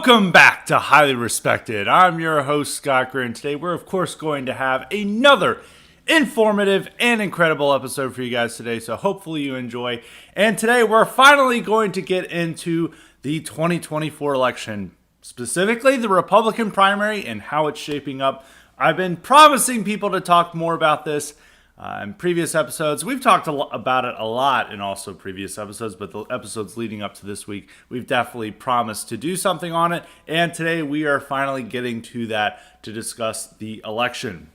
Welcome back to Highly Respected. I'm your host, Scott Greer, and today we're, of course, going to have another informative and incredible episode for you guys today, so hopefully you enjoy. And today we're finally going to get into the 2024 election, specifically the Republican primary and how it's shaping up. I've been promising people to talk more about this in previous episodes. We've talked about it a lot in also previous episodes, but the episodes leading up to this week, we've definitely promised to do something on it. And today we are finally getting to that to discuss the election,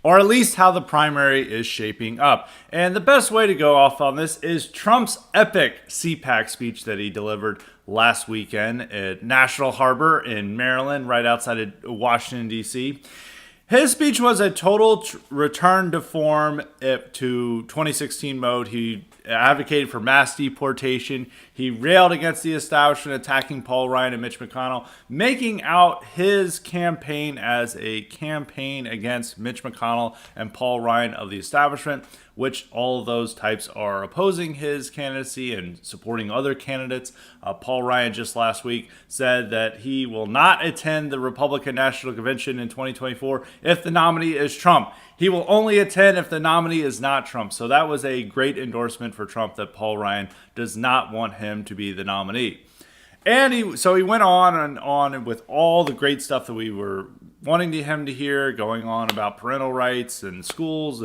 or at least how the primary is shaping up. And the best way to go off on this is Trump's epic CPAC speech that he delivered last weekend at National Harbor in Maryland, right outside of Washington, D.C. His speech was a total return to form to 2016 mode. He advocated for mass deportation. He railed against the establishment, attacking Paul Ryan and Mitch McConnell, making out his campaign as a campaign against Mitch McConnell and Paul Ryan of the establishment, which all of those types are opposing his candidacy and supporting other candidates. Paul Ryan just last week said that he will not attend the Republican National Convention in 2024 if the nominee is Trump. He will only attend if the nominee is not Trump. So that was a great endorsement for Trump that Paul Ryan does not want him to be the nominee. And he went on and on with all the great stuff that we were wanting him to hear, going on about parental rights and schools,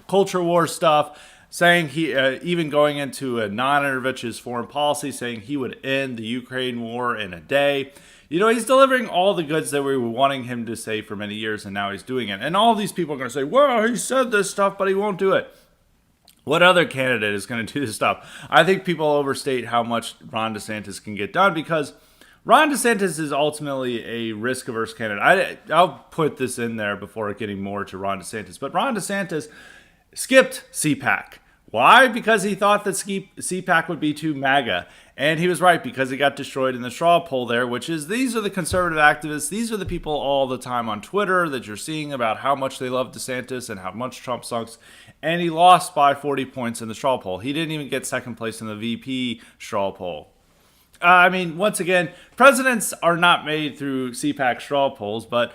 culture war stuff, saying he, even going into a non-interventionist foreign policy, saying he would end the Ukraine war in a day. You know, he's delivering all the goods that we were wanting him to say for many years, and now he's doing it. And all these people are going to say, well, he said this stuff, but he won't do it. What other candidate is going to do this stuff? I think people overstate how much Ron DeSantis can get done, because Ron DeSantis is ultimately a risk-averse candidate. I'll put this in there before getting more to Ron DeSantis. But Ron DeSantis skipped CPAC. Why? Because he thought that CPAC would be too MAGA. And he was right, because he got destroyed in the straw poll there, which is, these are the conservative activists. These are the people all the time on Twitter that you're seeing about how much they love DeSantis and how much Trump sucks. And he lost by 40 points in the straw poll. He didn't even get second place in the VP straw poll. I mean, once again, presidents are not made through CPAC straw polls, but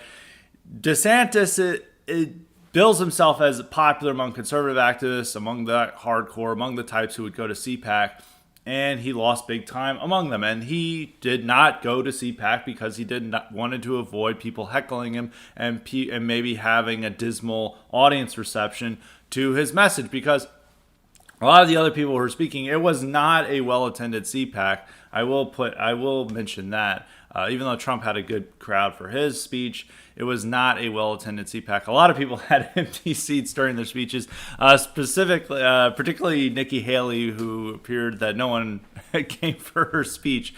DeSantis it bills himself as popular among conservative activists, among the hardcore, among the types who would go to CPAC, and he lost big time among them. And he did not go to CPAC because he wanted to avoid people heckling him and maybe having a dismal audience reception to his message, because a lot of the other people who were speaking, it was not a well-attended CPAC. I will mention that. Even though Trump had a good crowd for his speech, it was not a well-attended CPAC. A lot of people had empty seats during their speeches, particularly Nikki Haley, who appeared that no one came for her speech.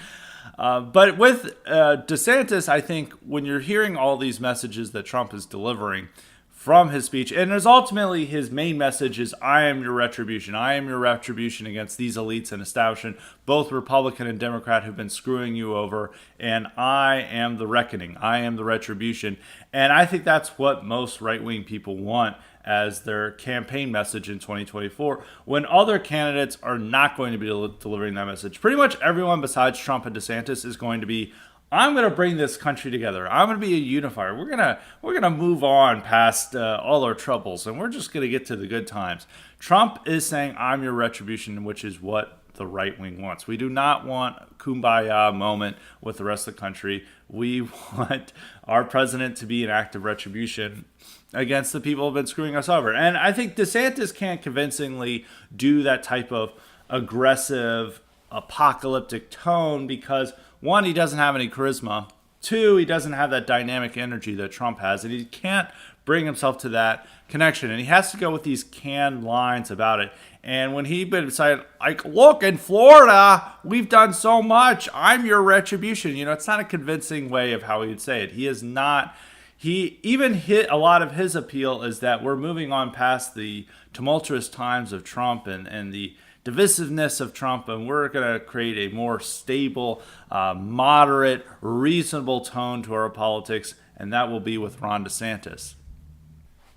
But with DeSantis, I think when you're hearing all these messages that Trump is delivering from his speech, and there's ultimately his main message is, I am your retribution. I am your retribution against these elites and establishment, both Republican and Democrat, who've been screwing you over, and I am the reckoning. I am the retribution. And I think that's what most right-wing people want as their campaign message in 2024, when other candidates are not going to be delivering that message. Pretty much everyone besides Trump and DeSantis is going to be, I'm going to bring this country together. I'm going to be a unifier. We're gonna move on past all our troubles, and we're just going to get to the good times. Trump is saying, I'm your retribution, which is what the right wing wants. We do not want a kumbaya moment with the rest of the country. We want our president to be an act of retribution against the people who have been screwing us over. And I think DeSantis can't convincingly do that type of aggressive, apocalyptic tone because, one, he doesn't have any charisma. Two, he doesn't have that dynamic energy that Trump has, and he can't bring himself to that connection. And he has to go with these canned lines about it. And when he decided, like, look, in Florida, we've done so much. I'm your retribution. You know, it's not a convincing way of how he would say it. He is not. He even hit a lot of his appeal is that we're moving on past the tumultuous times of Trump and the divisiveness of Trump, and we're going to create a more stable, moderate, reasonable tone to our politics, and that will be with Ron DeSantis.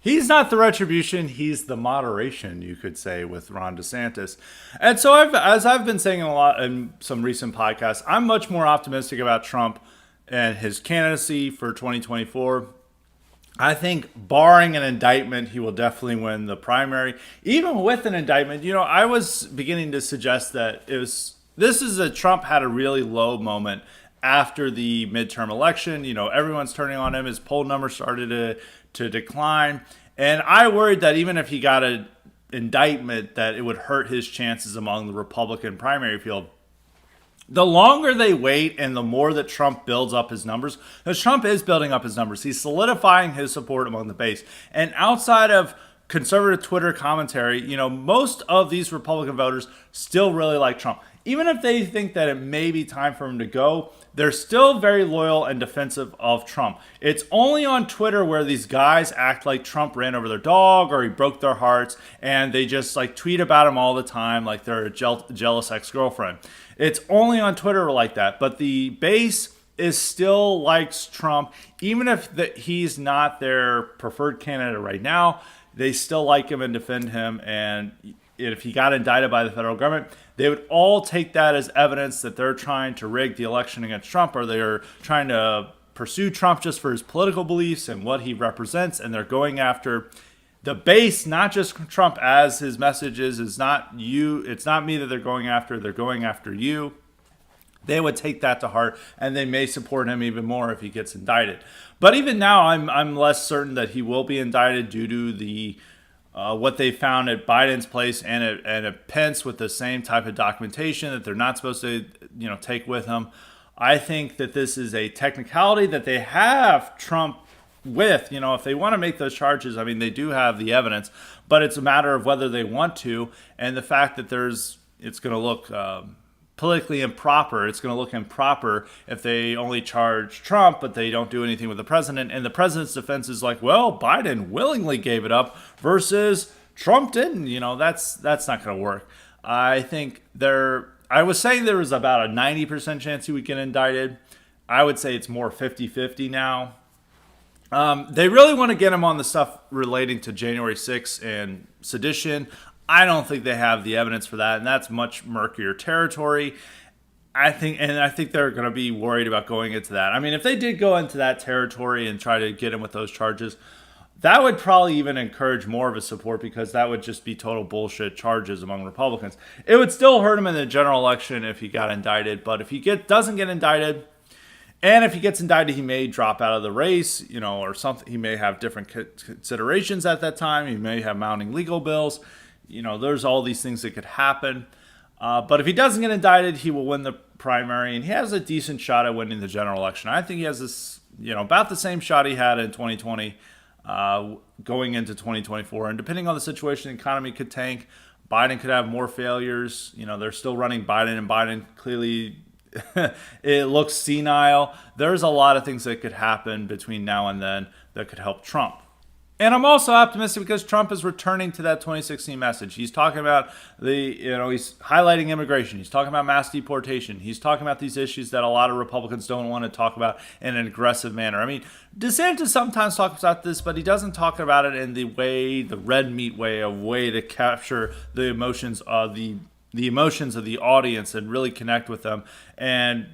He's not the retribution, he's the moderation, you could say, with Ron DeSantis. And so as I've been saying a lot in some recent podcasts, I'm much more optimistic about Trump and his candidacy for 2024. I think barring an indictment, he will definitely win the primary. Even with an indictment, I was beginning to suggest that Trump had a really low moment after the midterm election. Everyone's turning on him. His poll numbers started to decline. And I worried that even if he got an indictment, that it would hurt his chances among the Republican primary field. The longer they wait and the more that Trump builds up his numbers, because Trump is building up his numbers, he's solidifying his support among the base. And outside of conservative Twitter commentary, most of these Republican voters still really like Trump. Even if they think that it may be time for him to go, they're still very loyal and defensive of Trump. It's only on Twitter where these guys act like Trump ran over their dog or he broke their hearts, and they just tweet about him all the time like they're a jealous ex-girlfriend. It's only on Twitter like that. But the base is still likes Trump, even if he's not their preferred candidate right now. They still like him and defend him, and if he got indicted by the federal government, they would all take that as evidence that they're trying to rig the election against Trump, or they're trying to pursue Trump just for his political beliefs and what he represents, and they're going after the base, not just Trump, as his message is not you, it's not me that they're going after you. They would take that to heart, and they may support him even more if he gets indicted. But even now, I'm less certain that he will be indicted due to the what they found at Biden's place and at Pence with the same type of documentation that they're not supposed to take with them. I think that this is a technicality that they have Trump with. If they want to make those charges, they do have the evidence, but it's a matter of whether they want to, and the fact that it's going to look politically improper. It's going to look improper if they only charge Trump, but they don't do anything with the president. And the president's defense is like, well, Biden willingly gave it up versus Trump didn't. That's not going to work. I think I was saying there was about a 90% chance he would get indicted. I would say it's more 50-50 now. They really want to get him on the stuff relating to January 6th and sedition. I don't think they have the evidence for that, and that's much murkier territory. I think they're going to be worried about going into that. If they did go into that territory and try to get him with those charges, that would probably even encourage more of his support, because that would just be total bullshit charges among Republicans. It would still hurt him in the general election if he got indicted, but if he doesn't get indicted, and if he gets indicted, he may drop out of the race, or something. He may have different considerations at that time. He may have mounting legal bills. There's all these things that could happen. But if he doesn't get indicted, he will win the primary, and he has a decent shot at winning the general election. I think he has this, about the same shot he had in 2020 going into 2024. And depending on the situation, the economy could tank. Biden could have more failures. They're still running Biden, and Biden clearly it looks senile. There's a lot of things that could happen between now and then that could help Trump. And I'm also optimistic because Trump is returning to that 2016 message. He's talking about he's highlighting immigration. He's talking about mass deportation. He's talking about these issues that a lot of Republicans don't want to talk about in an aggressive manner. DeSantis sometimes talks about this, but he doesn't talk about it in the red meat way to capture the emotions of the emotions of the audience and really connect with them and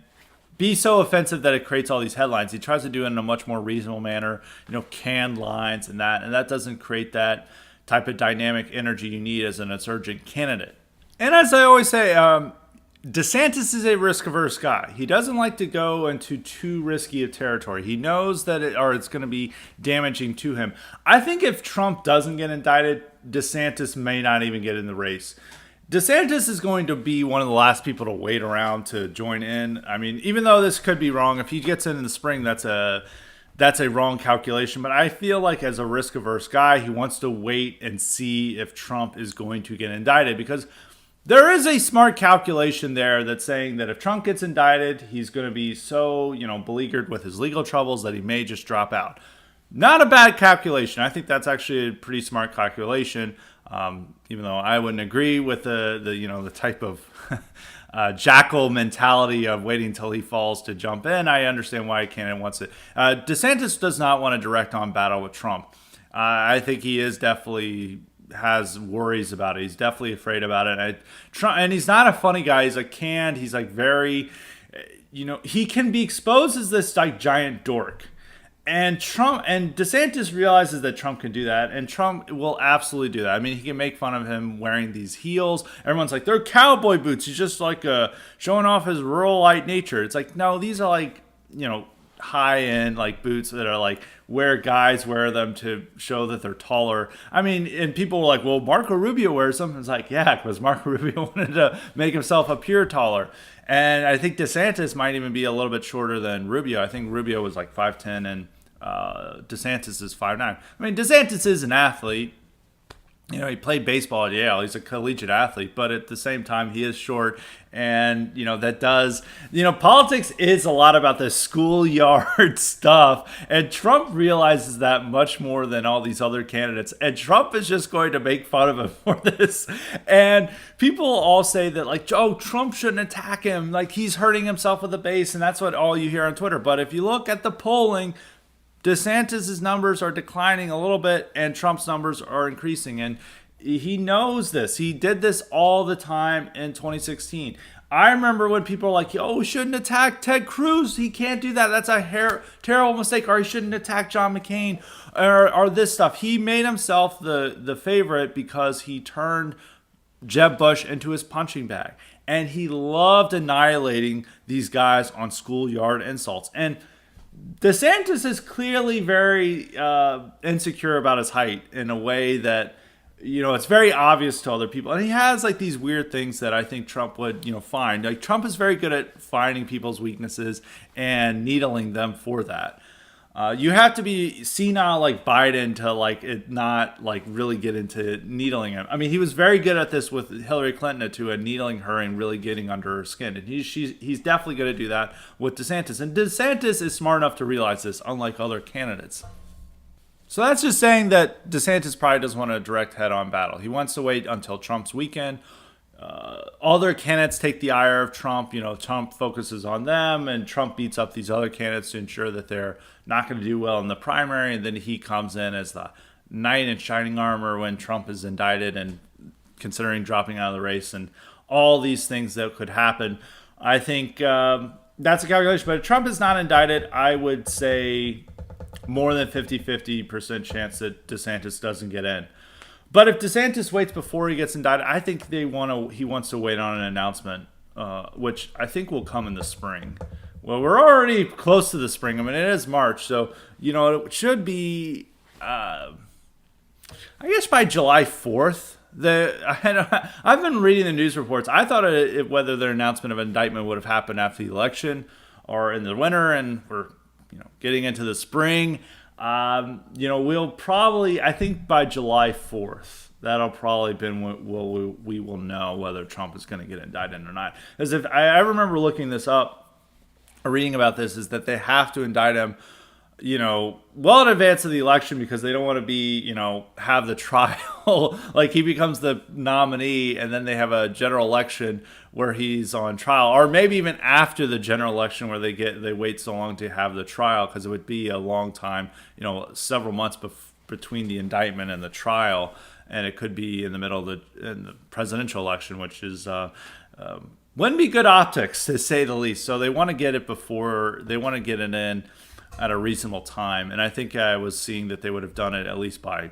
be so offensive that it creates all these headlines. He tries to do it in a much more reasonable manner, canned lines and that doesn't create that type of dynamic energy you need as an insurgent candidate. And as I always say, DeSantis is a risk-averse guy. He doesn't like to go into too risky a territory. He knows that it's going to be damaging to him. I think if Trump doesn't get indicted, DeSantis may not even get in the race. DeSantis is going to be one of the last people to wait around to join in. Even though this could be wrong, if he gets in the spring, that's a wrong calculation. But I feel like as a risk-averse guy, he wants to wait and see if Trump is going to get indicted, because there is a smart calculation there that's saying that if Trump gets indicted, he's going to be so, beleaguered with his legal troubles that he may just drop out. Not a bad calculation. I think that's actually a pretty smart calculation. Even though I wouldn't agree with the type of jackal mentality of waiting until he falls to jump in. I understand why a candidate wants it. DeSantis does not want a direct-on battle with Trump. I think he is definitely has worries about it. He's definitely afraid about it. And he's not a funny guy. He's canned. He's very he can be exposed as this like giant dork. And Trump and DeSantis realizes that Trump can do that, and Trump will absolutely do that. I mean, he can make fun of him wearing these heels. Everyone's like, they're cowboy boots. He's just like showing off his rural-like nature. It's like, no, these are like, high-end like boots that are like guys wear them to show that they're taller. I mean, and people were like, well, Marco Rubio wears them. It's like, yeah, because Marco Rubio wanted to make himself appear taller. And I think DeSantis might even be a little bit shorter than Rubio. I think Rubio was like 5'10", and DeSantis is 5'9". I mean, DeSantis is an athlete. He played baseball at Yale. He's a collegiate athlete, but at the same time, he is short. And, that does, politics is a lot about the schoolyard stuff. And Trump realizes that much more than all these other candidates. And Trump is just going to make fun of him for this. And people all say that, like, oh, Trump shouldn't attack him. Like, he's hurting himself with the base. And that's what all you hear on Twitter. But if you look at the polling, DeSantis' numbers are declining a little bit and Trump's numbers are increasing. And he knows this. He did this all the time in 2016. I remember when people were like, oh, we shouldn't attack Ted Cruz. He can't do that. That's a terrible mistake. Or he shouldn't attack John McCain or this stuff. He made himself the favorite because he turned Jeb Bush into his punching bag. And he loved annihilating these guys on schoolyard insults. And DeSantis is clearly very insecure about his height in a way that, it's very obvious to other people. And he has like these weird things that I think Trump would, find. Like Trump is very good at finding people's weaknesses and needling them for that. You have to be senile like Biden to like it not like really get into needling him. I mean, he was very good at this with Hillary Clinton too, needling her and really getting under her skin. And he's definitely going to do that with DeSantis. And DeSantis is smart enough to realize this, unlike other candidates. So that's just saying that DeSantis probably doesn't want a direct head-on battle. He wants to wait until Trump's weekend. Other candidates take the ire of Trump. Trump focuses on them, and Trump beats up these other candidates to ensure that they're not going to do well in the primary. And then he comes in as the knight in shining armor when Trump is indicted and considering dropping out of the race, and all these things that could happen. I think that's a calculation. But if Trump is not indicted, I would say more than 50% chance that DeSantis doesn't get in. But if DeSantis waits before he gets indicted, I think he wants to wait on an announcement, which I think will come in the spring. Well, we're already close to the spring. I mean, it is March, so it should be, I guess, by July 4th. I've been reading the news reports. I thought whether their announcement of indictment would have happened after the election or in the winter, and we're getting into the spring. We'll probably, I think by July 4th, that'll probably be when we will know whether Trump is going to get indicted or not. As if I remember looking this up, or reading about this, is that they have to indict him, well in advance of the election because they don't want to be, have the trial. Like he becomes the nominee and then they have a general election where he's on trial, or maybe even after the general election where they wait so long to have the trial, because it would be a long time, several months between the indictment and the trial, and it could be in the middle of the presidential election, which is wouldn't be good optics to say the least. So they want to get it in at a reasonable time, and I think I was seeing that they would have done it at least by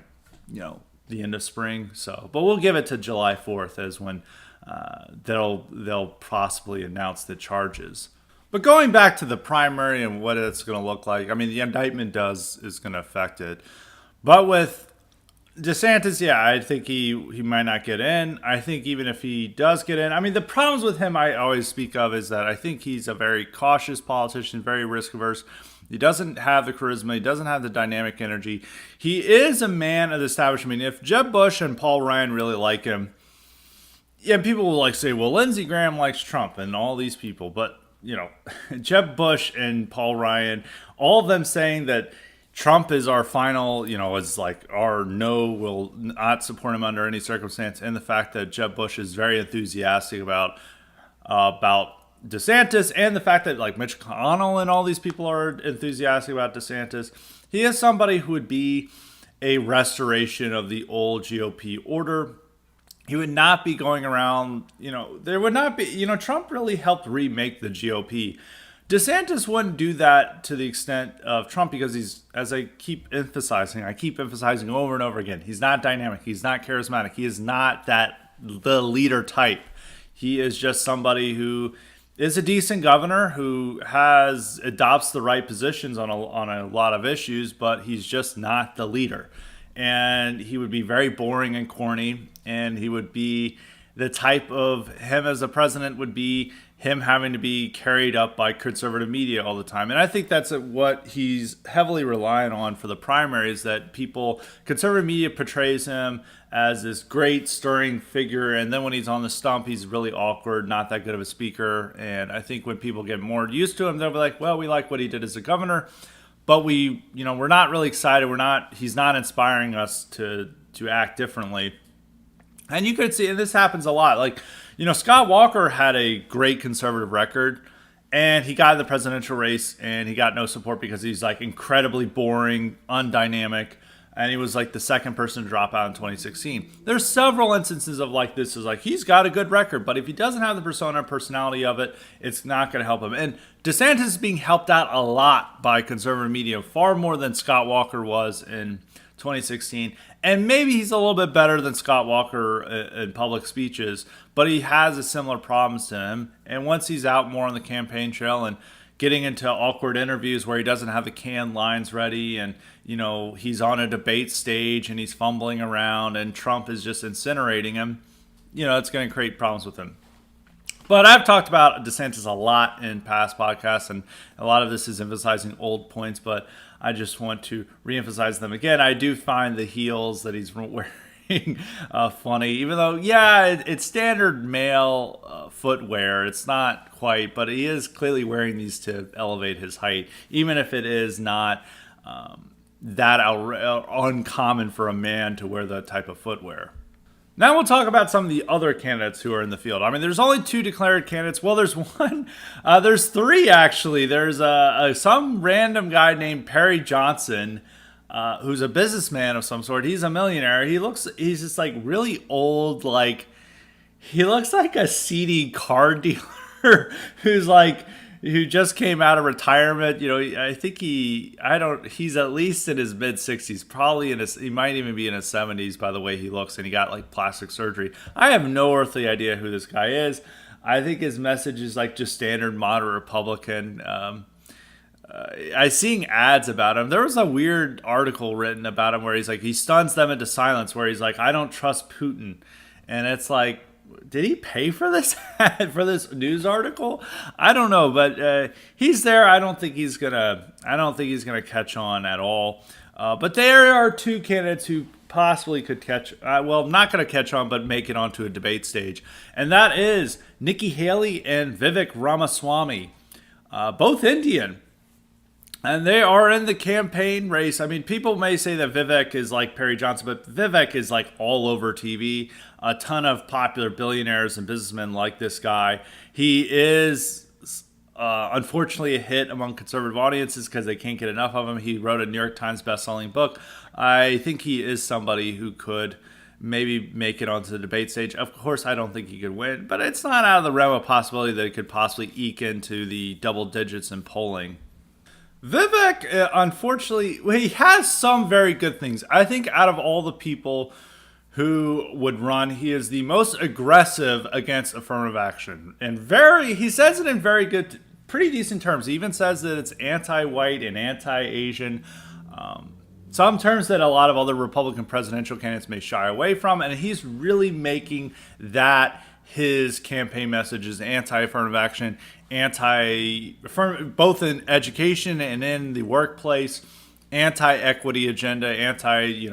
the end of spring. So, but we'll give it to July 4th as when they'll possibly announce the charges. But going back to the primary and what it's going to look like, I mean, the indictment is going to affect it. But with DeSantis, yeah, I think he might not get in. I think even if he does get in, I mean, the problems with him I always speak of is that I think he's a very cautious politician, very risk averse. He doesn't have the charisma. He doesn't have the dynamic energy. He is a man of the establishment. If Jeb Bush and Paul Ryan really like him, yeah, people will say, well, Lindsey Graham likes Trump and all these people. But, Jeb Bush and Paul Ryan, all of them saying that Trump is our final, is like our no, will not support him under any circumstance. And the fact that Jeb Bush is very enthusiastic about DeSantis, and the fact that like Mitch McConnell and all these people are enthusiastic about DeSantis. He is somebody who would be a restoration of the old GOP order. he would not be going around, there would not be, Trump really helped remake the GOP. DeSantis wouldn't do that to the extent of Trump because as I keep emphasizing over and over again, he's not dynamic, he's not charismatic, he is not the leader type. He is just somebody who is a decent governor who adopts the right positions on a lot of issues, but he's just not the leader. And he would be very boring and corny, and he would be the type of him as a president would be him having to be carried up by conservative media all the time. And I think that's what he's heavily relying on for the primaries, that conservative media portrays him as this great stirring figure. And then when he's on the stump, he's really awkward, not that good of a speaker. And I think when people get more used to him, they'll be like, well, we like what he did as a governor, but we're not really excited. He's not inspiring us to act differently. And you could see, and this happens a lot. Like, Scott Walker had a great conservative record, and he got in the presidential race, and he got no support because he's like incredibly boring, undynamic, and he was like the second person to drop out in 2016. There's several instances of like this is like he's got a good record, but if he doesn't have the persona and personality of it, it's not going to help him. And DeSantis is being helped out a lot by conservative media, far more than Scott Walker was in 2016. And maybe he's a little bit better than Scott Walker in public speeches, but he has a similar problems to him. And once he's out more on the campaign trail and getting into awkward interviews where he doesn't have the canned lines ready, and he's on a debate stage and he's fumbling around and Trump is just incinerating him, it's going to create problems with him. But I've talked about DeSantis a lot in past podcasts, and a lot of this is emphasizing old points, but I just want to reemphasize them again. I do find the heels that he's wearing funny, even though, it's standard male footwear. It's not quite, but he is clearly wearing these to elevate his height, even if it is not that uncommon for a man to wear that type of footwear. Now we'll talk about some of the other candidates who are in the field. I mean, there's only 2 declared candidates. Well, there's one. There's 3, actually. There's some random guy named Perry Johnson, who's a businessman of some sort. He's a millionaire. He's just like really old. Like, he looks like a seedy car dealer who just came out of retirement. I think he's at least in his mid 60s, probably he might even be in his 70s by the way he looks, and he got like plastic surgery. I have no earthly idea who this guy is. I think his message is like just standard moderate Republican. I seeing ads about him. There was a weird article written about him where he's like, he stuns them into silence, where he's like, I don't trust Putin. And it's like, did he pay for this for this news article? I don't know, but he's there. I don't think he's gonna catch on at all. But there are 2 candidates who possibly could catch. Not going to catch on, but make it onto a debate stage, and that is Nikki Haley and Vivek Ramaswamy, both Indian. And they are in the campaign race. I mean, people may say that Vivek is like Perry Johnson, but Vivek is like all over TV. A ton of popular billionaires and businessmen like this guy. He is, unfortunately, a hit among conservative audiences because they can't get enough of him. He wrote a New York Times best-selling book. I think he is somebody who could maybe make it onto the debate stage. Of course, I don't think he could win, but it's not out of the realm of possibility that he could possibly eke into the double digits in polling. Vivek, unfortunately, he has some very good things. I think out of all the people who would run, he is the most aggressive against affirmative action. And he says it in very good, pretty decent terms. He even says that it's anti-white and anti-Asian. Some terms that a lot of other Republican presidential candidates may shy away from. And he's really making that his campaign message is anti-affirmative action, both in education and in the workplace, anti-equity agenda,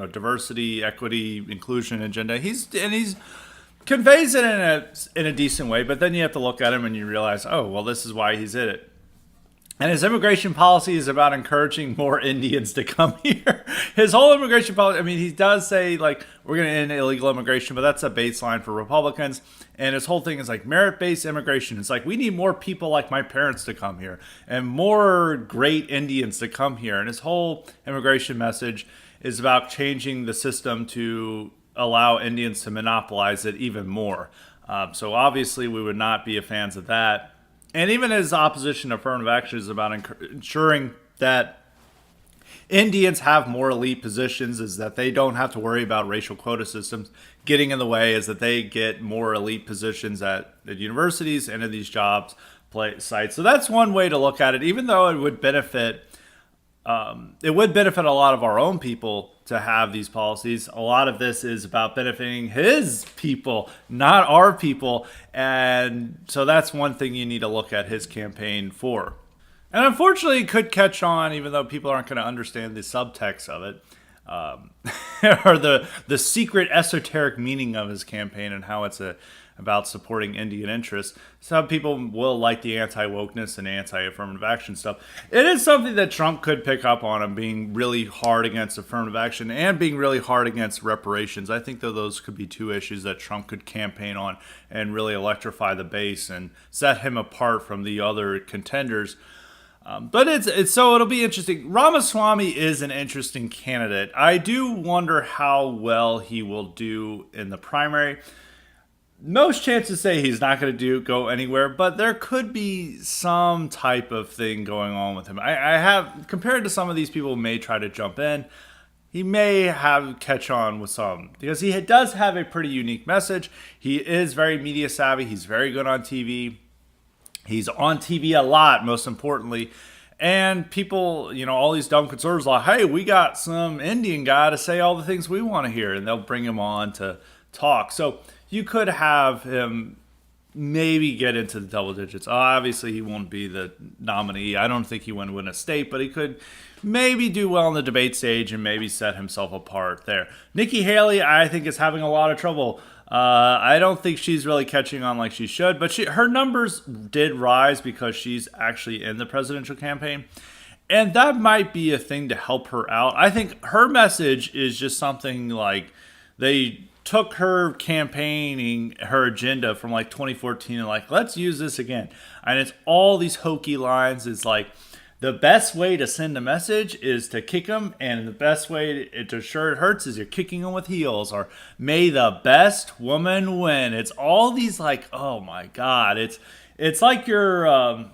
diversity, equity, inclusion agenda. He's conveys it in a decent way, but then you have to look at him and you realize, oh, well, this is why he's in it. And his immigration policy is about encouraging more Indians to come here. His whole immigration policy, I mean, he does say, like, we're going to end illegal immigration, but that's a baseline for Republicans. And his whole thing is, like, merit-based immigration. It's like, we need more people like my parents to come here and more great Indians to come here. And his whole immigration message is about changing the system to allow Indians to monopolize it even more. So obviously, we would not be fans of that. And even his opposition to affirmative action is about ensuring that Indians have more elite positions, is that they don't have to worry about racial quota systems getting in the way, is that they get more elite positions at universities and in these jobs sites. So that's one way to look at it, even though it would benefit a lot of our own people to have these policies. A lot of this is about benefiting his people, not our people. And so that's one thing you need to look at his campaign for. And unfortunately, it could catch on, even though people aren't going to understand the subtext of it, or the secret esoteric meaning of his campaign and how it's about supporting Indian interests. Some people will like the anti-wokeness and anti-affirmative action stuff. It is something that Trump could pick up on, him being really hard against affirmative action and being really hard against reparations. I think that those could be two issues that Trump could campaign on and really electrify the base and set him apart from the other contenders. But it'll be interesting. Ramaswamy is an interesting candidate. I do wonder how well he will do in the primary. Most chances say he's not going to go anywhere, but there could be some type of thing going on with him. I have, compared to some of these people who may try to jump in, he may have catch on with some, because he does have a pretty unique message. He is very media savvy. He's very good on TV. He's on TV a lot, most importantly. And people, all these dumb conservatives are like, hey, we got some Indian guy to say all the things we want to hear. And they'll bring him on to talk. So you could have him maybe get into the double digits. Obviously, he won't be the nominee. I don't think he would win a state, but he could maybe do well on the debate stage and maybe set himself apart there. Nikki Haley, I think, is having a lot of trouble. I don't think she's really catching on like she should, but her numbers did rise because she's actually in the presidential campaign. And that might be a thing to help her out. I think her message is just something like they took her campaigning, her agenda from like 2014 and like, let's use this again. And it's all these hokey lines. It's like, the best way to send a message is to kick them, and the best way to ensure it hurts is you're kicking them with heels, or may the best woman win. It's all these like, oh my God, it's like your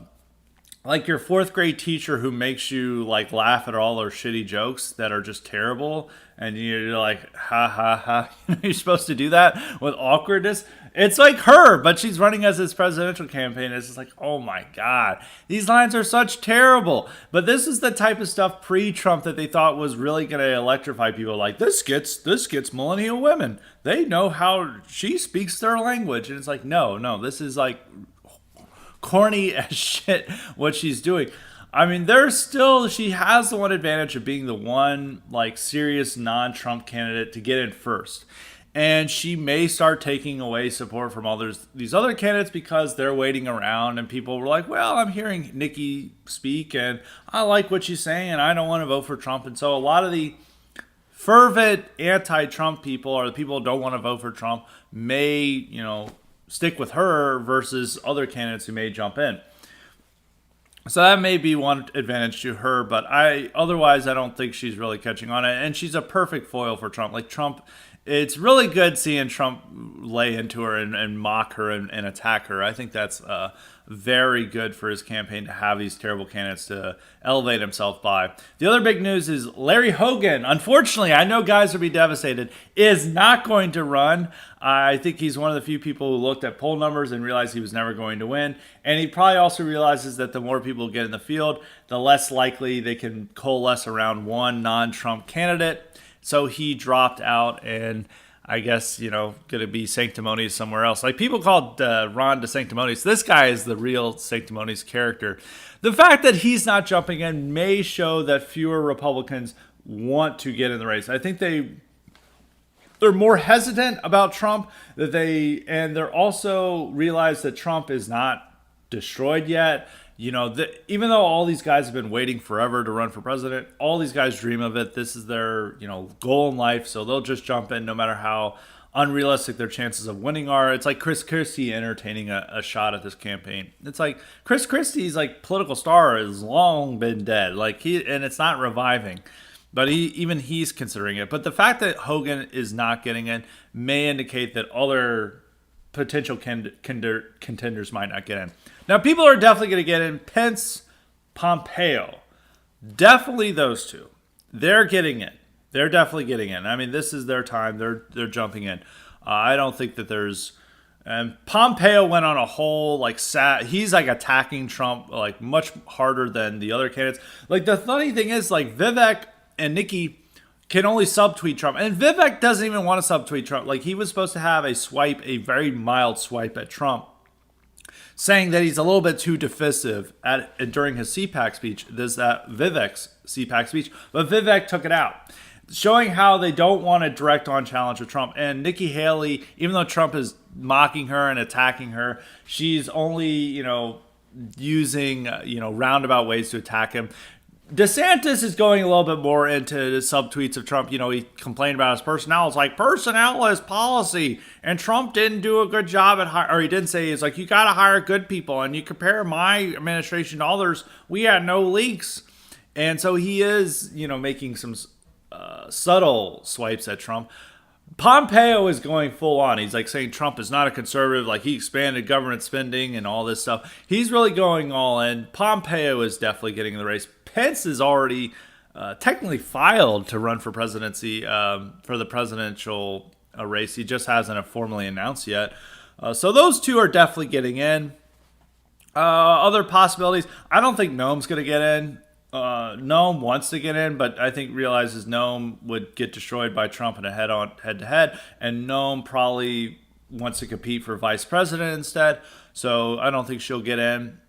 fourth grade teacher who makes you like laugh at all her shitty jokes that are just terrible, and you're like, ha ha ha. You're supposed to do that with awkwardness. It's like her, but she's running as his presidential campaign. It's just like, oh my God, these lines are such terrible. But this is the type of stuff pre-Trump that they thought was really going to electrify people. Like, this gets millennial women. They know how she speaks their language. And it's like, no, this is like corny as shit what she's doing. I mean, she has the one advantage of being the one like serious non-Trump candidate to get in first. And she may start taking away support from these other candidates because they're waiting around, and people were like, well, I'm hearing Nikki speak and I like what she's saying and I don't want to vote for Trump. And so a lot of the fervent anti-Trump people, or the people who don't want to vote for Trump, may, stick with her versus other candidates who may jump in. So that may be one advantage to her, but otherwise I don't think she's really catching on it. And she's a perfect foil for Trump. Like Trump, it's really good seeing Trump lay into her and mock her and attack her. I think that's very good for his campaign to have these terrible candidates to elevate himself by. The other big news is Larry Hogan. Unfortunately, I know guys will be devastated, is not going to run. I think he's one of the few people who looked at poll numbers and realized he was never going to win. And he probably also realizes that the more people get in the field, the less likely they can coalesce around one non-Trump candidate. So he dropped out, and I guess, going to be sanctimonious somewhere else. Like, people called Ron DeSanctimonious. This guy is the real sanctimonious character. The fact that he's not jumping in may show that fewer Republicans want to get in the race. I think they're more hesitant about Trump, and they're also realize that Trump is not destroyed yet. Even though all these guys have been waiting forever to run for president, all these guys dream of it. This is their, goal in life. So they'll just jump in no matter how unrealistic their chances of winning are. It's like Chris Christie entertaining a shot at this campaign. It's like Chris Christie's like political star has long been dead. And it's not reviving. But even he's considering it. But the fact that Hogan is not getting in may indicate that other potential contenders might not get in. Now, people are definitely going to get in. Pence, Pompeo. Definitely those two. They're getting in. They're definitely getting in. I mean, this is their time. They're jumping in. I don't think that there's... And Pompeo went on a whole, he's attacking Trump, much harder than the other candidates. The funny thing is, Vivek and Nikki can only subtweet Trump. And Vivek doesn't even want to subtweet Trump. He was supposed to have a very mild swipe at Trump, saying that he's a little bit too divisive during his CPAC speech. There's that Vivek's CPAC speech. But Vivek took it out, showing how they don't want a direct-on challenge with Trump. And Nikki Haley, even though Trump is mocking her and attacking her, she's only, using, roundabout ways to attack him. DeSantis is going a little bit more into the subtweets of Trump. He complained about his personnel. It's personnel is policy, and Trump didn't do a good job at or he didn't say, it's you got to hire good people, and you compare my administration to others, we had no leaks. And so he is, making some subtle swipes at Trump. Pompeo is going full on. He's saying Trump is not a conservative. He expanded government spending and all this stuff. He's really going all in. Pompeo is definitely getting in the race. Pence is already technically filed to run for presidency for the presidential race. He just hasn't formally announced yet. So those two are definitely getting in. Other possibilities. I don't think Noam's going to get in. Noam wants to get in, but I think realizes Noam would get destroyed by Trump in a head-to-head, and Noam probably wants to compete for vice president instead, so I don't think she'll get in.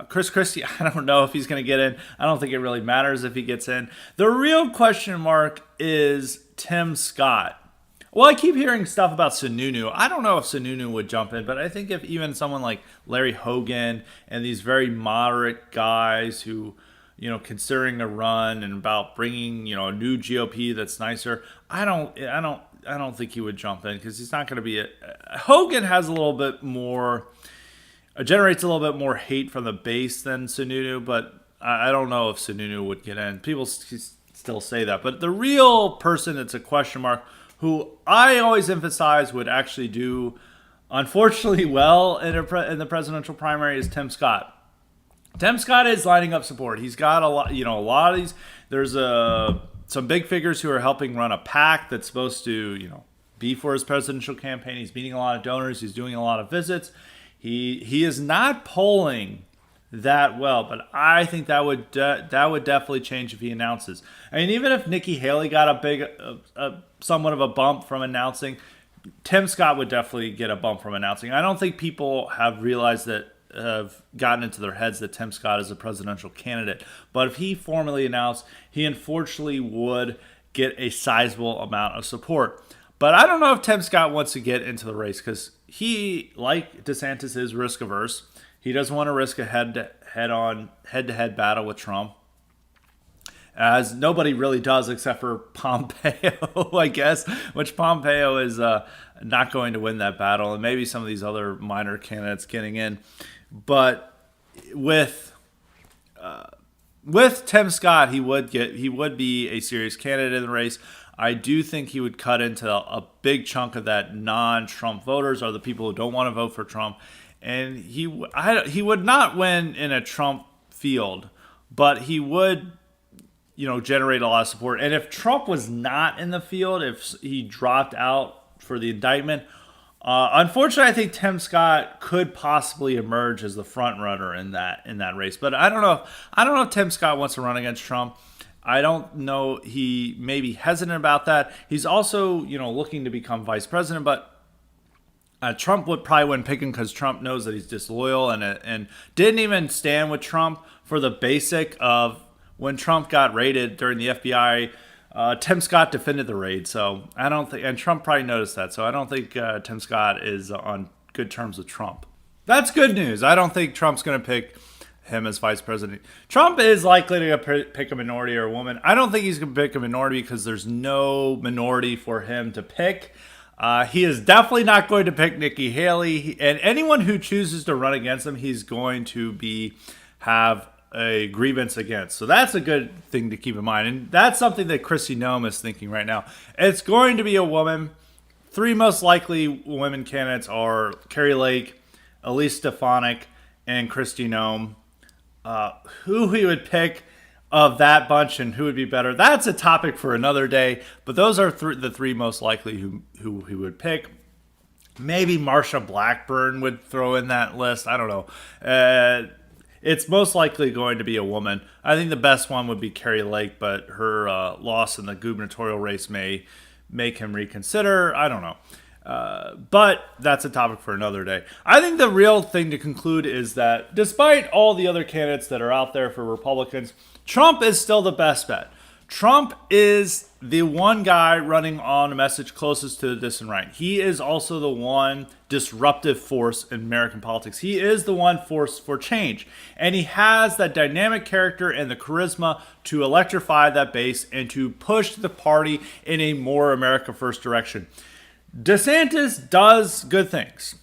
Chris Christie, I don't know if he's going to get in. I don't think it really matters if he gets in. The real question mark is Tim Scott. Well, I keep hearing stuff about Sununu. I don't know if Sununu would jump in, but I think if even someone like Larry Hogan and these very moderate guys who, considering a run and about bringing, a new GOP that's nicer, I don't think he would jump in because he's not going to be Hogan has a little bit more, generates a little bit more hate from the base than Sununu, but I don't know if Sununu would get in. People still say that, but the real person that's a question mark, who I always emphasize would actually do, unfortunately, well in the presidential primary is Tim Scott. Tim Scott is lining up support. He's got a lot of these. There's some big figures who are helping run a PAC that's supposed to, be for his presidential campaign. He's meeting a lot of donors. He's doing a lot of visits. He is not polling that well, but I think that would definitely change if he announces. I mean, even if Nikki Haley got somewhat of a bump from announcing, Tim Scott would definitely get a bump from announcing. I don't think people have realized that, have gotten into their heads that Tim Scott is a presidential candidate. But if he formally announced, he unfortunately would get a sizable amount of support. But I don't know if Tim Scott wants to get into the race because he, like DeSantis, is risk averse. He doesn't want to risk a head-to-head battle with Trump, as nobody really does except for Pompeo, I guess, which Pompeo is not going to win that battle, and maybe some of these other minor candidates getting in. But with Tim Scott, he would be a serious candidate in the race. I do think he would cut into a big chunk of that non-Trump voters, or the people who don't want to vote for Trump. And he would not win in a Trump field, but he would, generate a lot of support. And if Trump was not in the field, if he dropped out for the indictment, unfortunately, I think Tim Scott could possibly emerge as the front runner in that race. But I don't know if Tim Scott wants to run against Trump. I don't know. He may be hesitant about that. He's also, looking to become vice president, but Trump would probably wouldn't pick him because Trump knows that he's disloyal and didn't even stand with Trump for the basic of when Trump got raided during the FBI. Tim Scott defended the raid, so I don't think, and Trump probably noticed that, so I don't think Tim Scott is on good terms with Trump. That's good news. I don't think Trump's going to pick him as vice president. Trump is likely to pick a minority or a woman. I don't think he's going to pick a minority because there's no minority for him to pick. He is definitely not going to pick Nikki Haley, and anyone who chooses to run against him, he's going to have a grievance against. So that's a good thing to keep in mind. And that's something that Kristi Noem is thinking right now. It's going to be a woman. 3 most likely women candidates are Kari Lake, Elise Stefanik, and Kristi Noem. Who he would pick of that bunch and who would be better, that's a topic for another day. But those are the 3 most likely who he would pick. Maybe Marsha Blackburn would throw in that list. I don't know. It's most likely going to be a woman. I think the best one would be Kari Lake, but her loss in the gubernatorial race may make him reconsider. I don't know. But that's a topic for another day. I think the real thing to conclude is that despite all the other candidates that are out there for Republicans, Trump is still the best bet. Trump is the one guy running on a message closest to the dissident right. He is also the one disruptive force in American politics. He is the one force for change. And he has that dynamic character and the charisma to electrify that base and to push the party in a more America First direction. DeSantis does good things.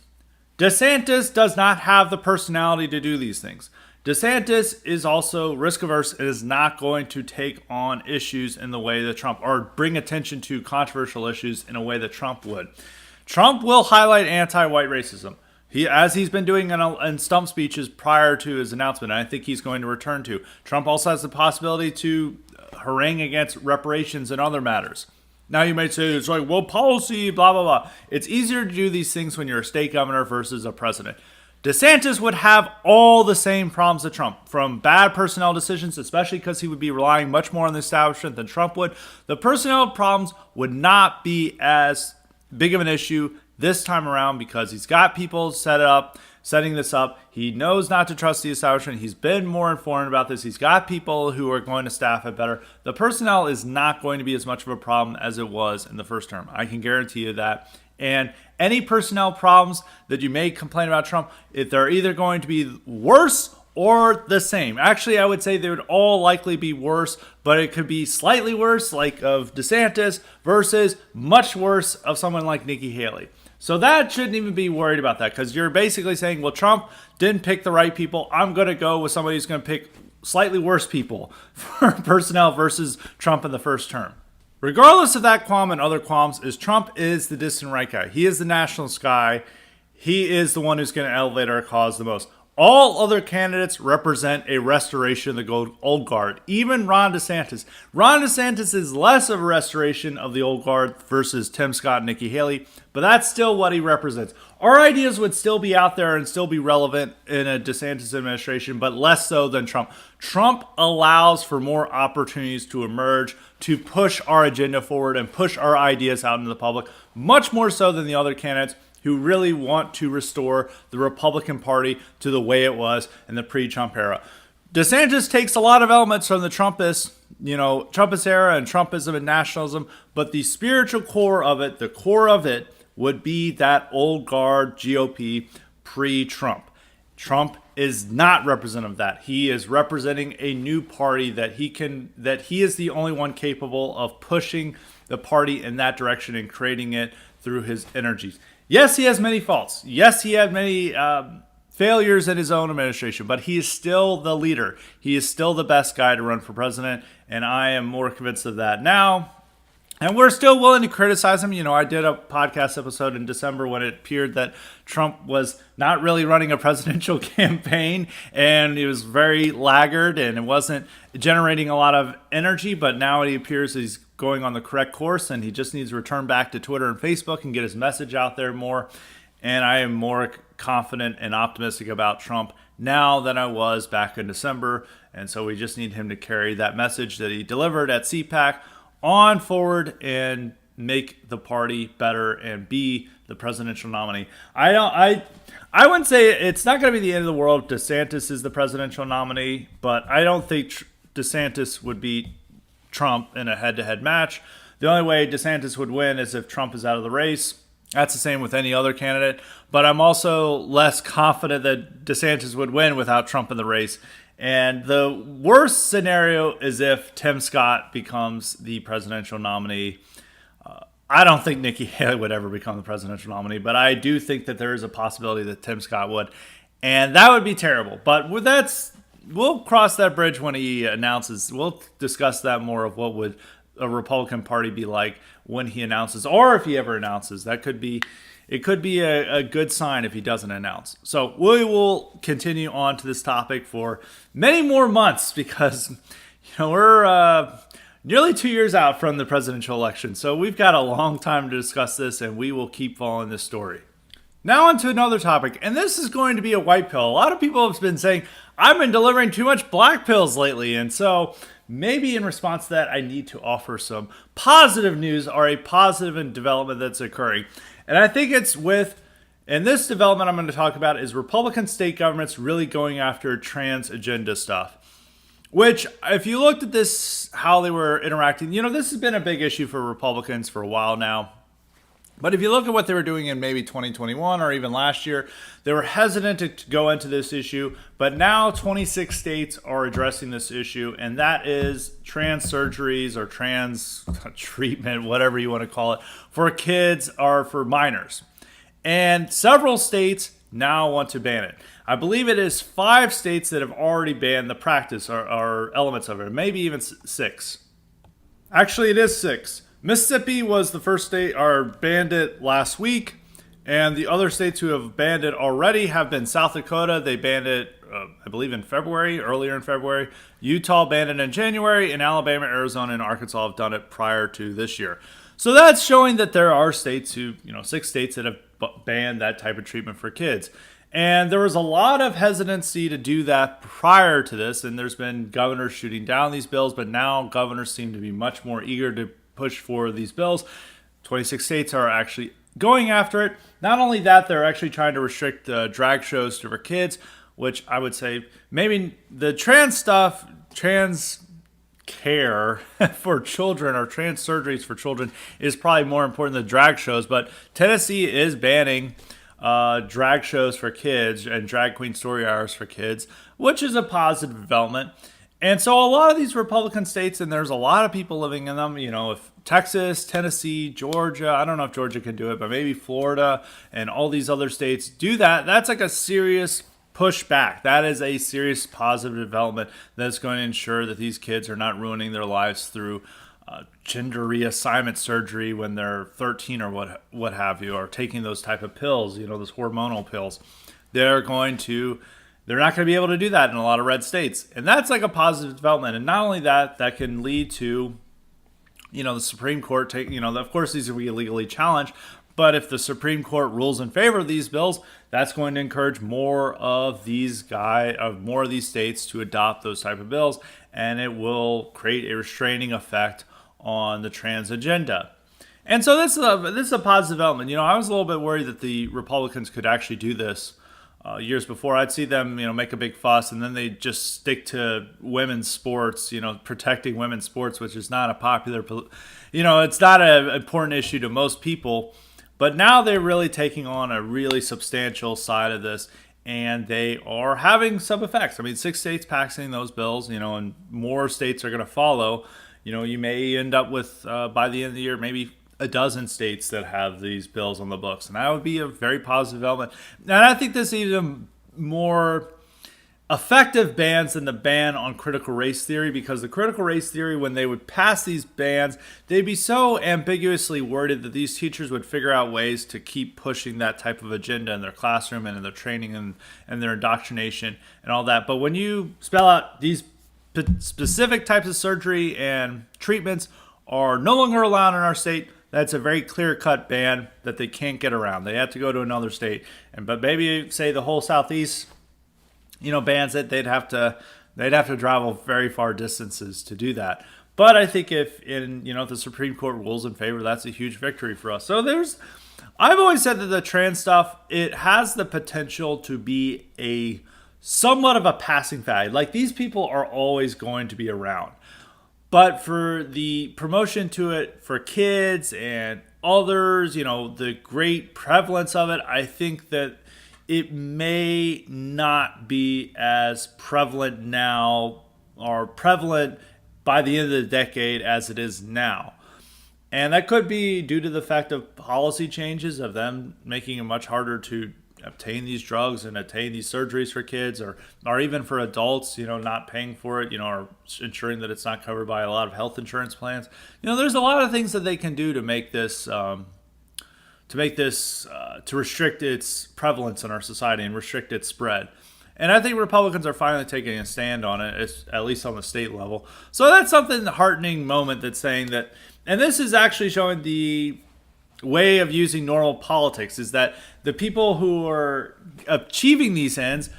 DeSantis does not have the personality to do these things. DeSantis is also risk averse and is not going to take on issues in the way that Trump, or bring attention to controversial issues in a way that Trump would. Trump will highlight anti-white racism, as he's been doing in stump speeches prior to his announcement, and I think he's going to return to. Trump also has the possibility to harangue against reparations and other matters. Now you might say, it's like, well, policy, blah, blah, blah. It's easier to do these things when you're a state governor versus a president. DeSantis would have all the same problems as Trump, from bad personnel decisions, especially because he would be relying much more on the establishment than Trump would. The personnel problems would not be as big of an issue this time around because he's got people setting this up. He knows not to trust the establishment. He's been more informed about this. He's got people who are going to staff it better. The personnel is not going to be as much of a problem as it was in the first term. I can guarantee you that. And any personnel problems that you may complain about Trump, if they're either going to be worse or the same. Actually, I would say they would all likely be worse, but it could be slightly worse, like of DeSantis, versus much worse of someone like Nikki Haley. So that shouldn't even be worried about that, because you're basically saying, well, Trump didn't pick the right people. I'm going to go with somebody who's going to pick slightly worse people for personnel versus Trump in the first term. Regardless of that qualm and other qualms, Trump is the dissident right guy. He is the nationalist guy. He is the one who's going to elevate our cause the most. All other candidates represent a restoration of the old guard. Even Ron DeSantis. Ron DeSantis is less of a restoration of the old guard versus Tim Scott and Nikki Haley, but that's still what he represents. Our ideas would still be out there and still be relevant in a DeSantis administration, but less so than Trump. Trump allows for more opportunities to emerge, to push our agenda forward and push our ideas out into the public, much more so than the other candidates who really want to restore the Republican Party to the way it was in the pre-Trump era. DeSantis takes a lot of elements from the Trumpist era and Trumpism and nationalism, but the spiritual core of it, the core of it, would be that old guard GOP pre-Trump. Trump is not representative of that. He is representing a new party that he is the only one capable of pushing the party in that direction and creating it through his energies. Yes, he has many faults. Yes, he had many failures in his own administration, but he is still the leader. He is still the best guy to run for president, and I am more convinced of that now. And we're still willing to criticize him. I did a podcast episode in December when it appeared that Trump was not really running a presidential campaign, and he was very laggard, and it wasn't generating a lot of energy, but now it appears he's going on the correct course, and he just needs to return back to Twitter and Facebook and get his message out there more. And I am more confident and optimistic about Trump now than I was back in December. And so we just need him to carry that message that he delivered at CPAC on forward and make the party better and be the presidential nominee. I wouldn't say it's not going to be the end of the world if DeSantis is the presidential nominee, but I don't think DeSantis would beat Trump in a head-to-head match. The only way DeSantis would win is if Trump is out of the race. That's the same with any other candidate. But I'm also less confident that DeSantis would win without Trump in the race. And the worst scenario is if Tim Scott becomes the presidential nominee. I don't think Nikki Haley would ever become the presidential nominee, but I do think that there is a possibility that Tim Scott would. And that would be terrible. But that's we'll cross that bridge when he announces. We'll discuss that more of what would a Republican Party be like when he announces, or if he ever announces. That could be, it could be a good sign if he doesn't announce. So we will continue on to this topic for many more months because, we're nearly 2 years out from the presidential election. So we've got a long time to discuss this, and we will keep following this story. Now on to another topic, and this is going to be a white pill. A lot of people have been saying, I've been delivering too much black pills lately, and so maybe in response to that, I need to offer some positive news or a positive development that's occurring. And I think it's and this development I'm going to talk about is Republican state governments really going after trans agenda stuff. Which, if you looked at this, how they were interacting, this has been a big issue for Republicans for a while now. But if you look at what they were doing in maybe 2021 or even last year, they were hesitant to go into this issue. But now 26 states are addressing this issue, and that is trans surgeries or trans treatment, whatever you want to call it, for kids or for minors. And several states now want to ban it. I believe it is 5 states that have already banned the practice or elements of it, maybe even 6. Actually, it is 6. Mississippi was the first state or banned it last week, and the other states who have banned it already have been South Dakota. They banned it, I believe, earlier in February. Utah banned it in January, and Alabama, Arizona, and Arkansas have done it prior to this year. So that's showing that there are states 6 states that have banned that type of treatment for kids. And there was a lot of hesitancy to do that prior to this, and there's been governors shooting down these bills, but now governors seem to be much more eager to push for these bills. 26 states are actually going after it. Not only that, they're actually trying to restrict drag shows for kids, which I would say maybe the trans care for children or trans surgeries for children is probably more important than drag shows. But Tennessee is banning drag shows for kids and drag queen story hours for kids, which is a positive development. And so a lot of these Republican states, and there's a lot of people living in them, if Texas, Tennessee, Georgia, I don't know if Georgia can do it, but maybe Florida and all these other states do that. That's like a serious pushback. That is a serious positive development that's going to ensure that these kids are not ruining their lives through gender reassignment surgery when they're 13 or what have you, or taking those type of pills, those hormonal pills. They're not going to be able to do that in a lot of red states. And that's like a positive development. And not only that, that can lead to, the Supreme Court of course these will be illegally challenged, but if the Supreme Court rules in favor of these bills, that's going to encourage more of these states to adopt those type of bills, and it will create a restraining effect on the trans agenda. And so this is a positive development. I was a little bit worried that the Republicans could actually do this years before. I'd see them, make a big fuss, and then they just stick to women's sports, protecting women's sports, which is not a popular, it's not an important issue to most people. But now they're really taking on a really substantial side of this, and they are having some effects. 6 states passing those bills, and more states are going to follow. You may end up with, by the end of the year, maybe a dozen states that have these bills on the books. And that would be a very positive development. And I think this is even more effective bans than the ban on critical race theory, because the critical race theory, when they would pass these bans, they'd be so ambiguously worded that these teachers would figure out ways to keep pushing that type of agenda in their classroom and in their training and their indoctrination and all that. But when you spell out these specific types of surgery and treatments are no longer allowed in our state, that's a very clear-cut ban that they can't get around. They have to go to another state. But maybe say the whole Southeast, bans it. They'd have to travel very far distances to do that. But I think if the Supreme Court rules in favor, that's a huge victory for us. So I've always said that the trans stuff, it has the potential to be a somewhat of a passing fad. Like, these people are always going to be around. But for the promotion to it for kids and others, the great prevalence of it, I think that it may not be as prevalent now or prevalent by the end of the decade as it is now. And that could be due to the fact of policy changes, of them making it much harder to obtain these drugs and obtain these surgeries for kids, or even for adults, not paying for it, or ensuring that it's not covered by a lot of health insurance plans. There's a lot of things that they can do to make this to restrict its prevalence in our society and restrict its spread. And I think Republicans are finally taking a stand on it, at least on the state level. So that's something, the heartening moment that's saying that, and this is actually showing the way of using normal politics, is that the people who are achieving these ends,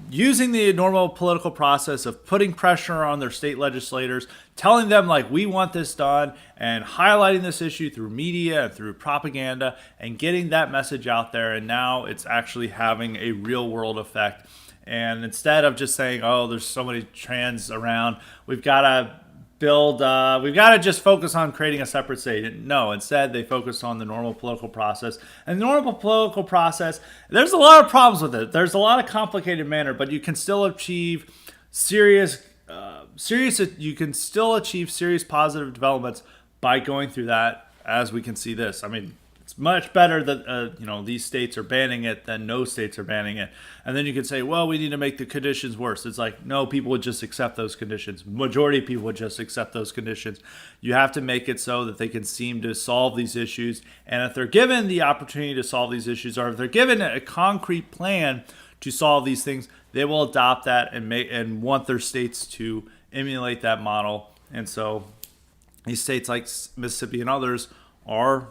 using the normal political process of putting pressure on their state legislators, telling them like, we want this done, and highlighting this issue through media and through propaganda and getting that message out there. And now it's actually having a real world effect. And instead of just saying, oh, there's so many trans around, we've got to just focus on creating a separate state. No, instead they focus on the normal political process. And the normal political process, there's a lot of problems with it. There's a lot of complicated manner, but you can still achieve serious positive developments by going through that, as we can see this. I mean, it's much better that these states are banning it than no states are banning it. And then you can say, well, we need to make the conditions worse. It's like, no, people would just accept those conditions. Majority of people would just accept those conditions. You have to make it so that they can seem to solve these issues. And if they're given the opportunity to solve these issues, or if they're given a concrete plan to solve these things, they will adopt that and want their states to emulate that model. And so these states like Mississippi and others are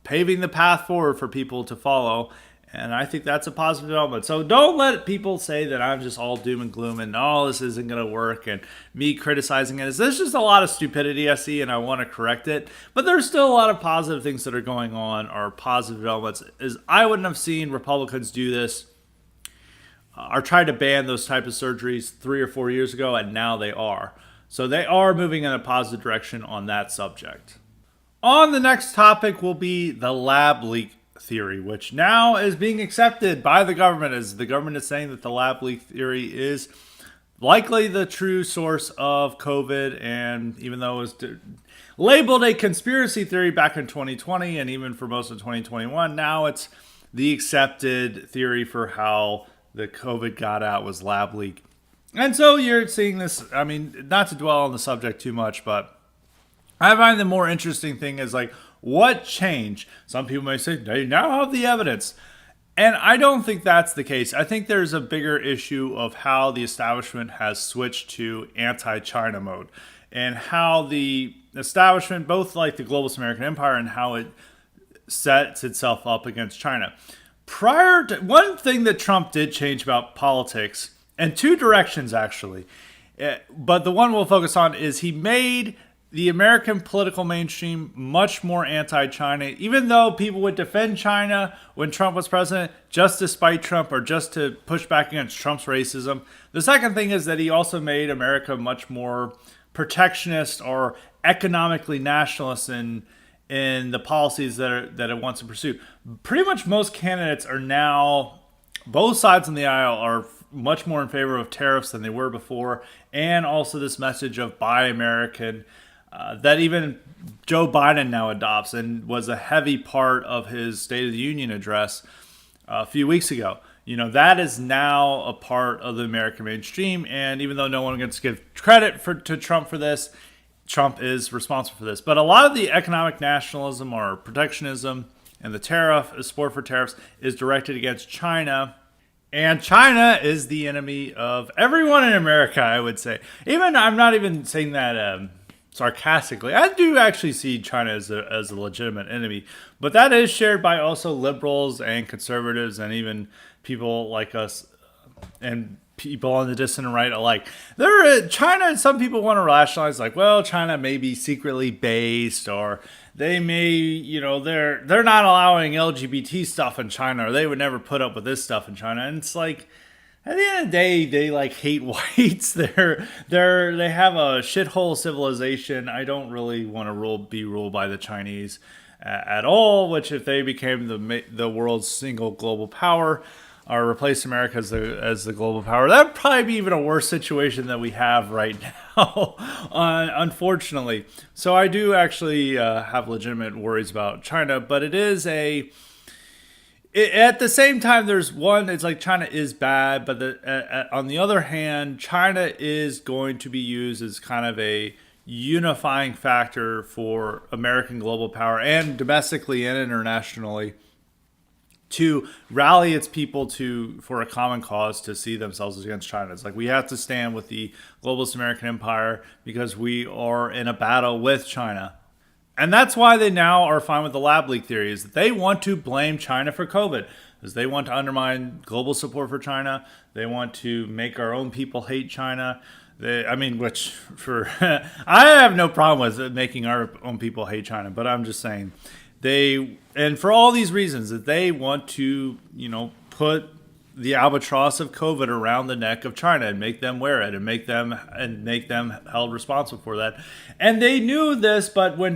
paving the path forward for people to follow. And I think that's a positive development. So don't let people say that I'm just all doom and gloom and, oh, this isn't going to work, and me criticizing it. There's just a lot of stupidity I see, and I want to correct it. But there's still a lot of positive things that are going on, or positive developments. I wouldn't have seen Republicans do this or try to ban those type of surgeries 3 or 4 years ago, and now they are. So they are moving in a positive direction on that subject. On the next topic will be the lab leak theory, which now is being accepted by the government, as the government is saying that the lab leak theory is likely the true source of COVID. And even though it was labeled a conspiracy theory back in 2020 and even for most of 2021, now it's the accepted theory for how the COVID got out was lab leak. And so you're seeing this, I mean, not to dwell on the subject too much, but I find the more interesting thing is like, what changed? Some people may say, they now have the evidence. And I don't think that's the case. I think there's a bigger issue of how the establishment has switched to anti-China mode, and how the establishment, both like the globalist American empire and how it sets itself up against China. One thing that Trump did change about politics, and two directions actually, but the one we'll focus on, is he made the American political mainstream much more anti-China, even though people would defend China when Trump was president, just to spite Trump or just to push back against Trump's racism. The second thing is that he also made America much more protectionist or economically nationalist in the policies that it wants to pursue. Pretty much most candidates are now, both sides on the aisle are much more in favor of tariffs than they were before, and also this message of Buy American, that even Joe Biden now adopts, and was a heavy part of his State of the Union address a few weeks ago. That is now a part of the American mainstream, and even though no one gets to give credit to Trump for this, Trump is responsible for this. But a lot of the economic nationalism or protectionism and the support for tariffs is directed against China. And China is the enemy of everyone in America, I would say. I'm not even saying that sarcastically. I do actually see China as a legitimate enemy, but that is shared by also liberals and conservatives and even people like us and people on the dissident right alike. China, some people want to rationalize like, well, China may be secretly based, or they may, they're not allowing LGBT stuff in China, or they would never put up with this stuff in China. And it's like, at the end of the day, they like hate whites. They have a shithole civilization. I don't really want to be ruled by the Chinese at all. Which, if they became the world's single global power, or replace America as the global power, that'd probably be even a worse situation than we have right now, unfortunately. So I do actually have legitimate worries about China, but it is At the same time, there's one. It's like China is bad, but on the other hand, China is going to be used as kind of a unifying factor for American global power and domestically and internationally to rally its people to for a common cause to see themselves against China. It's like we have to stand with the globalist American empire because we are in a battle with China. And that's why they now are fine with the lab leak theory, is that they want to blame China for COVID, because they want to undermine global support for China. They want to make our own people hate China. Which for I have no problem with making our own people hate China, but I'm just saying and for all these reasons that they want to, put the albatross of COVID around the neck of China and make them wear it and make them held responsible for that. And they knew this, but when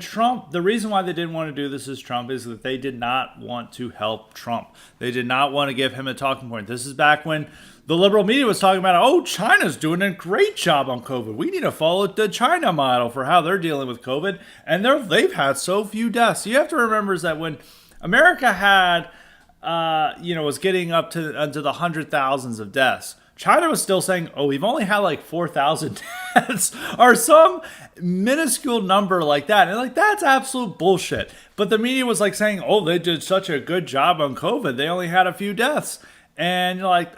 the reason why they didn't want to do this is that they did not want to help Trump. They did not want to give him a talking point. This is back when the liberal media was talking about, oh, China's doing a great job on COVID. We need to follow the China model for how they're dealing with COVID. And they've had so few deaths. You have to remember is that when America had was getting up to the 100,000s of deaths, China was still saying, oh, we've only had like 4,000 deaths or some minuscule number like that. And like, that's absolute bullshit. But the media was like saying, oh, they did such a good job on COVID. They only had a few deaths. And you're like,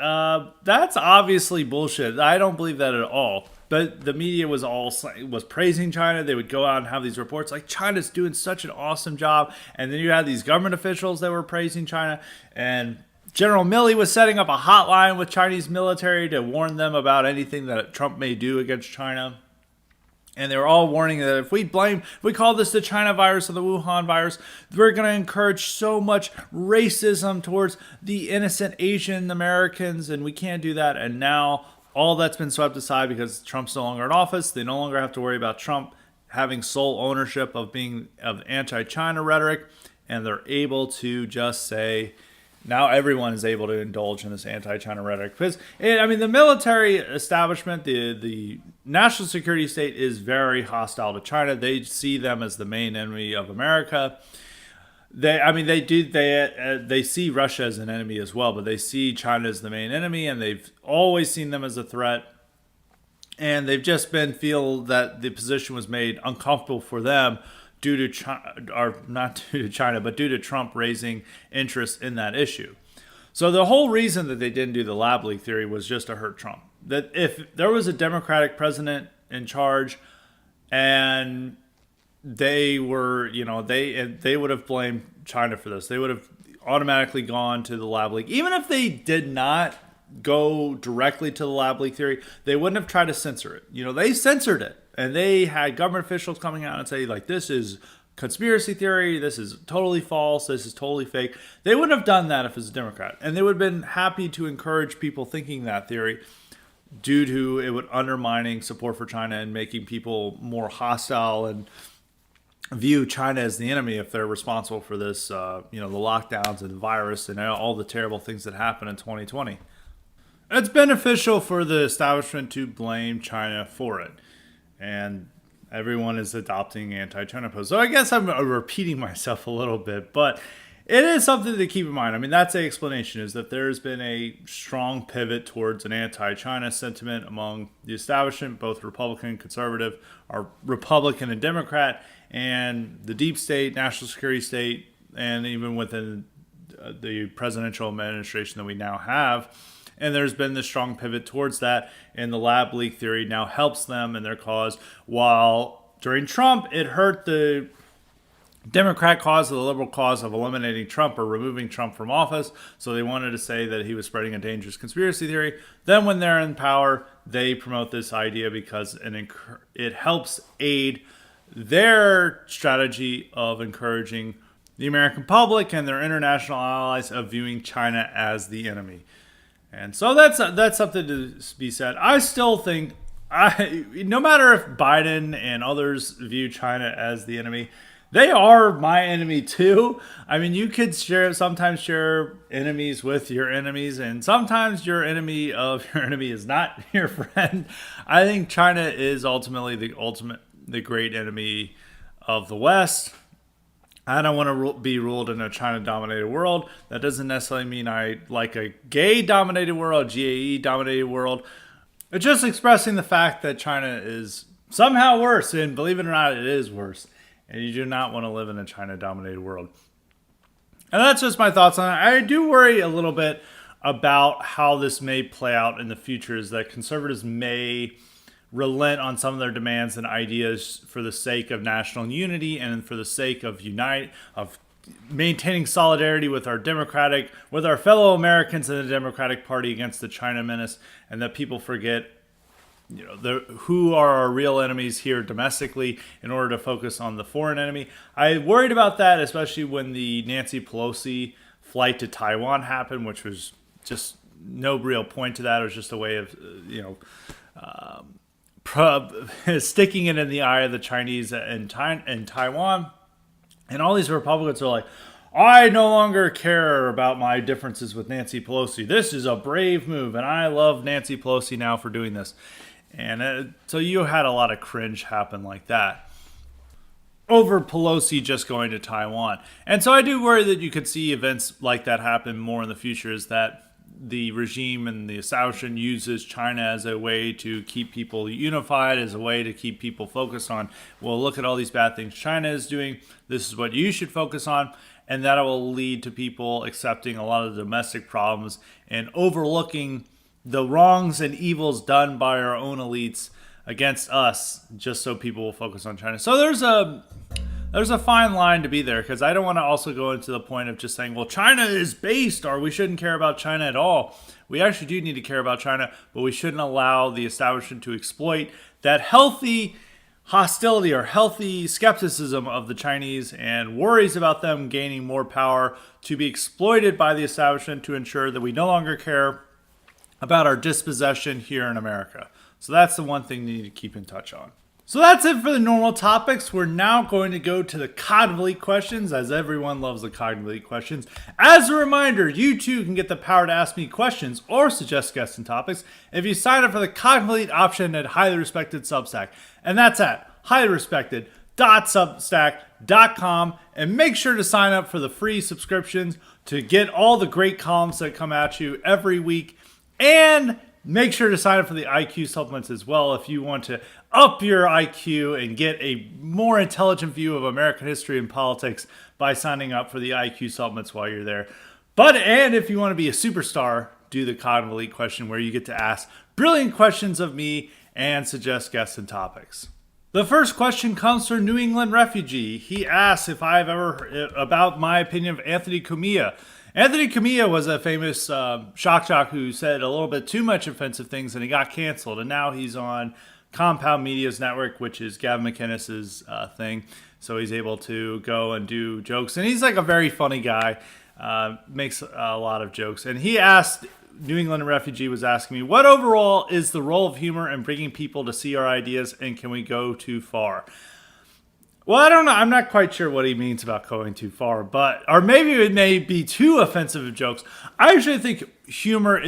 that's obviously bullshit. I don't believe that at all. But the media was praising China. They would go out and have these reports like China's doing such an awesome job. And then you had these government officials that were praising China. And General Milley was setting up a hotline with Chinese military to warn them about anything that Trump may do against China. And they were all warning that if we call this the China virus or the Wuhan virus, we're going to encourage so much racism towards the innocent Asian Americans, and we can't do that. And now all that's been swept aside because Trump's no longer in office. They no longer have to worry about Trump having sole ownership of anti-China rhetoric, and they're able to just say, now everyone is able to indulge in this anti-China rhetoric. Because, the military establishment, the national security state is very hostile to China. They see them as the main enemy of America. They see Russia as an enemy as well, but they see China as the main enemy, and they've always seen them as a threat. And they've just feel that the position was made uncomfortable for them due to Trump raising interest in that issue. So the whole reason that they didn't do the lab leak theory was just to hurt Trump. That if there was a Democratic president in charge and they were, they would have blamed China for this. They would have automatically gone to the lab leak. Even if they did not go directly to the lab leak theory, they wouldn't have tried to censor it. They censored it. And they had government officials coming out and say, like, this is conspiracy theory, this is totally false, this is totally fake. They wouldn't have done that if it was a Democrat. And they would have been happy to encourage people thinking that theory due to it would undermining support for China and making people more hostile and view China as the enemy if they're responsible for this, the lockdowns and the virus and all the terrible things that happened in 2020. It's beneficial for the establishment to blame China for it. And everyone is adopting anti-China pose. So I guess I'm repeating myself a little bit, but it is something to keep in mind. That's the explanation, is that there's been a strong pivot towards an anti-China sentiment among the establishment, both Republican and conservative, or Republican and Democrat, and the deep state, national security state, and even within the presidential administration that we now have. And there's been this strong pivot towards that, and the lab leak theory now helps them in their cause. While during Trump, it hurt the Democrat cause or the liberal cause of eliminating Trump or removing Trump from office. So they wanted to say that he was spreading a dangerous conspiracy theory. Then when they're in power, they promote this idea because it helps aid their strategy of encouraging the American public and their international allies of viewing China as the enemy. And so that's something to be said. I still think, no matter if Biden and others view China as the enemy, they are my enemy too. You could sometimes share enemies with your enemies, and sometimes your enemy of your enemy is not your friend. I think China is ultimately the great enemy of the West. I don't want to be ruled in a China-dominated world. That doesn't necessarily mean I like a gay-dominated world, GAE-dominated world. It's just expressing the fact that China is somehow worse, and believe it or not, it is worse. And you do not want to live in a China-dominated world. And that's just my thoughts on it. I do worry a little bit about how this may play out in the future, is that conservatives may relent on some of their demands and ideas for the sake of national unity and for the sake of maintaining solidarity with our fellow Americans in the Democratic Party against the China menace, and that people forget, who are our real enemies here domestically in order to focus on the foreign enemy. I worried about that, especially when the Nancy Pelosi flight to Taiwan happened, which was just no real point to that. It was just a way of, sticking it in the eye of the Chinese in Taiwan. And all these Republicans are like, I no longer care about my differences with Nancy Pelosi. This is a brave move, and I love Nancy Pelosi now for doing this. And so you had a lot of cringe happen like that over Pelosi just going to Taiwan. And so I do worry that you could see events like that happen more in the future, is that the regime and the establishment uses China as a way to keep people unified, as a way to keep people focused on, well, look at all these bad things China is doing. This is what you should focus on. And that will lead to people accepting a lot of the domestic problems and overlooking the wrongs and evils done by our own elites against us, just so people will focus on China. So there's a fine line to be there, because I don't want to also go into the point of just saying, well, China is based, or we shouldn't care about China at all. We actually do need to care about China, but we shouldn't allow the establishment to exploit that healthy hostility or healthy skepticism of the Chinese and worries about them gaining more power to be exploited by the establishment to ensure that we no longer care about our dispossession here in America. So that's the one thing you need to keep in touch on. So that's it for the normal topics. We're now going to go to the Cognitive Elite questions, as everyone loves the Cognitive Elite questions. As a reminder, you too can get the power to ask me questions or suggest guests and topics if you sign up for the Cognitive Elite option at Highly Respected Substack. And that's at highly-respected.substack.com. And make sure to sign up for the free subscriptions to get all the great columns that come at you every week. And make sure to sign up for the IQ supplements as well if you want to up your IQ and get a more intelligent view of American history and politics by signing up for the IQ supplements while you're there. And if you want to be a superstar, do the Cognitive Elite question, where you get to ask brilliant questions of me and suggest guests and topics. The first question comes from New England Refugee. He asks if I've ever about my opinion of Anthony Cumia. Anthony Cumia was a famous shock jock who said a little bit too much offensive things, and he got canceled. And now he's on Compound Media's network, which is Gavin McInnes's thing. So he's able to go and do jokes. And he's like a very funny guy, makes a lot of jokes. And he asked, New England Refugee was asking me, what overall is the role of humor in bringing people to see our ideas, and can we go too far? Well, I don't know. I'm not quite sure what he means about going too far, or maybe it may be too offensive of jokes. I actually think humor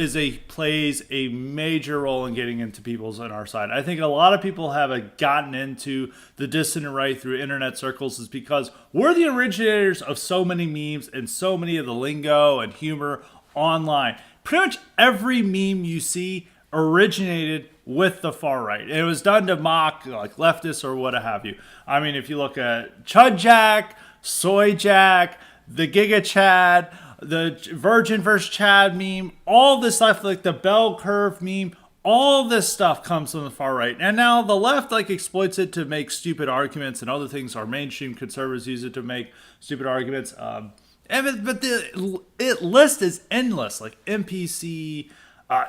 plays a major role in getting into people's on our side. I think a lot of people have gotten into the dissident right through internet circles is because we're the originators of so many memes and so many of the lingo and humor online. Pretty much every meme you see originated with the far right. It was done to mock like leftists or what have you. I mean, if you look at Chud Jack, Soy Jack, the Giga Chad, the Virgin vs. Chad meme, all this stuff, like the bell curve meme, all this stuff comes from the far right. And now the left exploits it to make stupid arguments and other things. Our mainstream conservatives use it to make stupid arguments. But the list is endless, like NPC,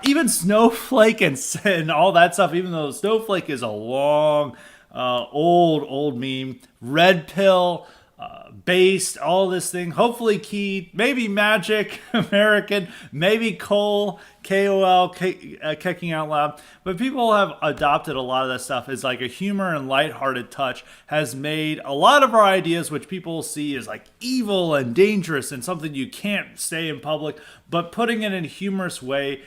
even Snowflake and all that stuff, even though Snowflake is a long, old meme. Red Pill, Based, all this thing. Hopefully Key, maybe Magic, American, maybe Cole, KOL, kicking out loud. But people have adopted a lot of that stuff as like a humor and lighthearted touch has made a lot of our ideas, which people see as like evil and dangerous and something you can't say in public, but putting it in a humorous way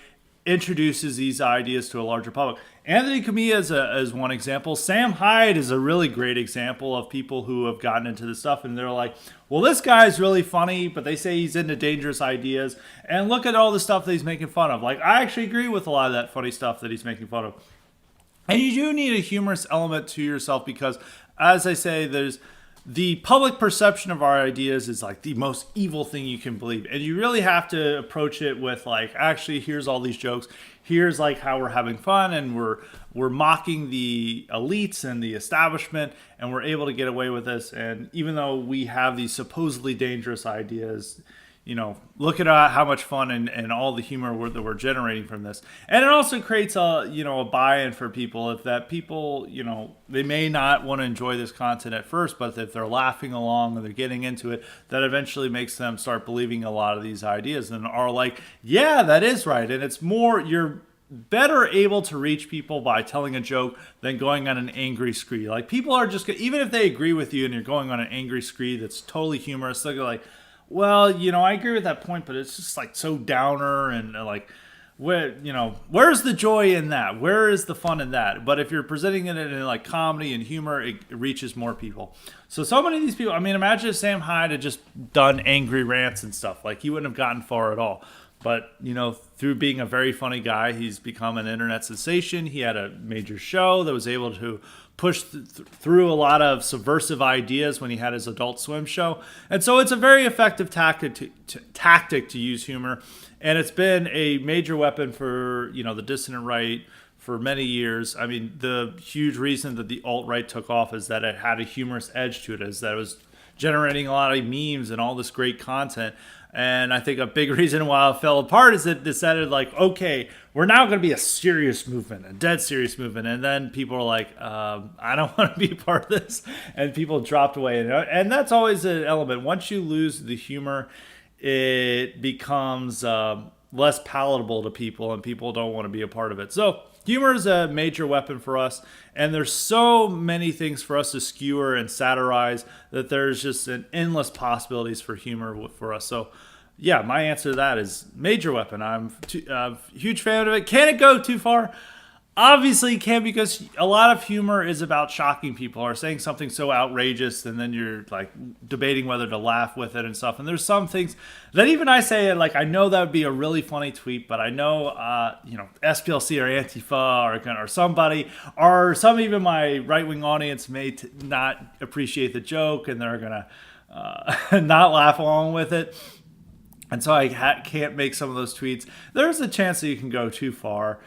introduces these ideas to a larger public. Anthony Camilla is one example. Sam Hyde is a really great example of people who have gotten into this stuff and they're like, well, this guy's really funny, but they say he's into dangerous ideas. And look at all the stuff that he's making fun of. Like, I actually agree with a lot of that funny stuff that he's making fun of. And you do need a humorous element to yourself because, as I say, there's the public perception of our ideas is like the most evil thing you can believe. And you really have to approach it with like, actually, here's all these jokes. Here's like how we're having fun and we're mocking the elites and the establishment and we're able to get away with this. And even though we have these supposedly dangerous ideas, you know, look at how much fun and all the humor that we're generating from this. And it also creates a buy-in for people. If that people, they may not want to enjoy this content at first, but if they're laughing along and they're getting into it, that eventually makes them start believing a lot of these ideas and are like, yeah, that is right. And it's more, you're better able to reach people by telling a joke than going on an angry scree. Like people are just, even if they agree with you and you're going on an angry scree that's totally humorous, they're like, well, I agree with that point, but it's just like so downer and like, where's the joy in that? Where is the fun in that? But if you're presenting it in like comedy and humor, it reaches more people. So many of these people, I mean, imagine if Sam Hyde had just done angry rants and stuff. Like he wouldn't have gotten far at all. But, through being a very funny guy, he's become an internet sensation. He had a major show that was able to push through a lot of subversive ideas when he had his Adult Swim show. And so it's a very effective tactic to use humor. And it's been a major weapon for, the dissident right for many years. I mean, the huge reason that the alt-right took off is that it had a humorous edge to it, is that it was generating a lot of memes and all this great content. And I think a big reason why it fell apart is it decided like, okay, we're now going to be a serious movement, a dead serious movement. And then people are like, I don't want to be a part of this. And people dropped away. And that's always an element. Once you lose the humor, it becomes less palatable to people and people don't want to be a part of it. So humor is a major weapon for us, and there's so many things for us to skewer and satirize that there's just an endless possibilities for humor for us. So yeah, my answer to that is major weapon. I'm a huge fan of it. Can it go too far? Obviously it can, because a lot of humor is about shocking people or saying something so outrageous, and then you're like debating whether to laugh with it and stuff. And there's some things that even I say, like, I know that would be a really funny tweet, but I know, SPLC or Antifa or somebody, or some even my right-wing audience may not appreciate the joke and they're going to not laugh along with it. And so I can't make some of those tweets. There's a chance that you can go too far.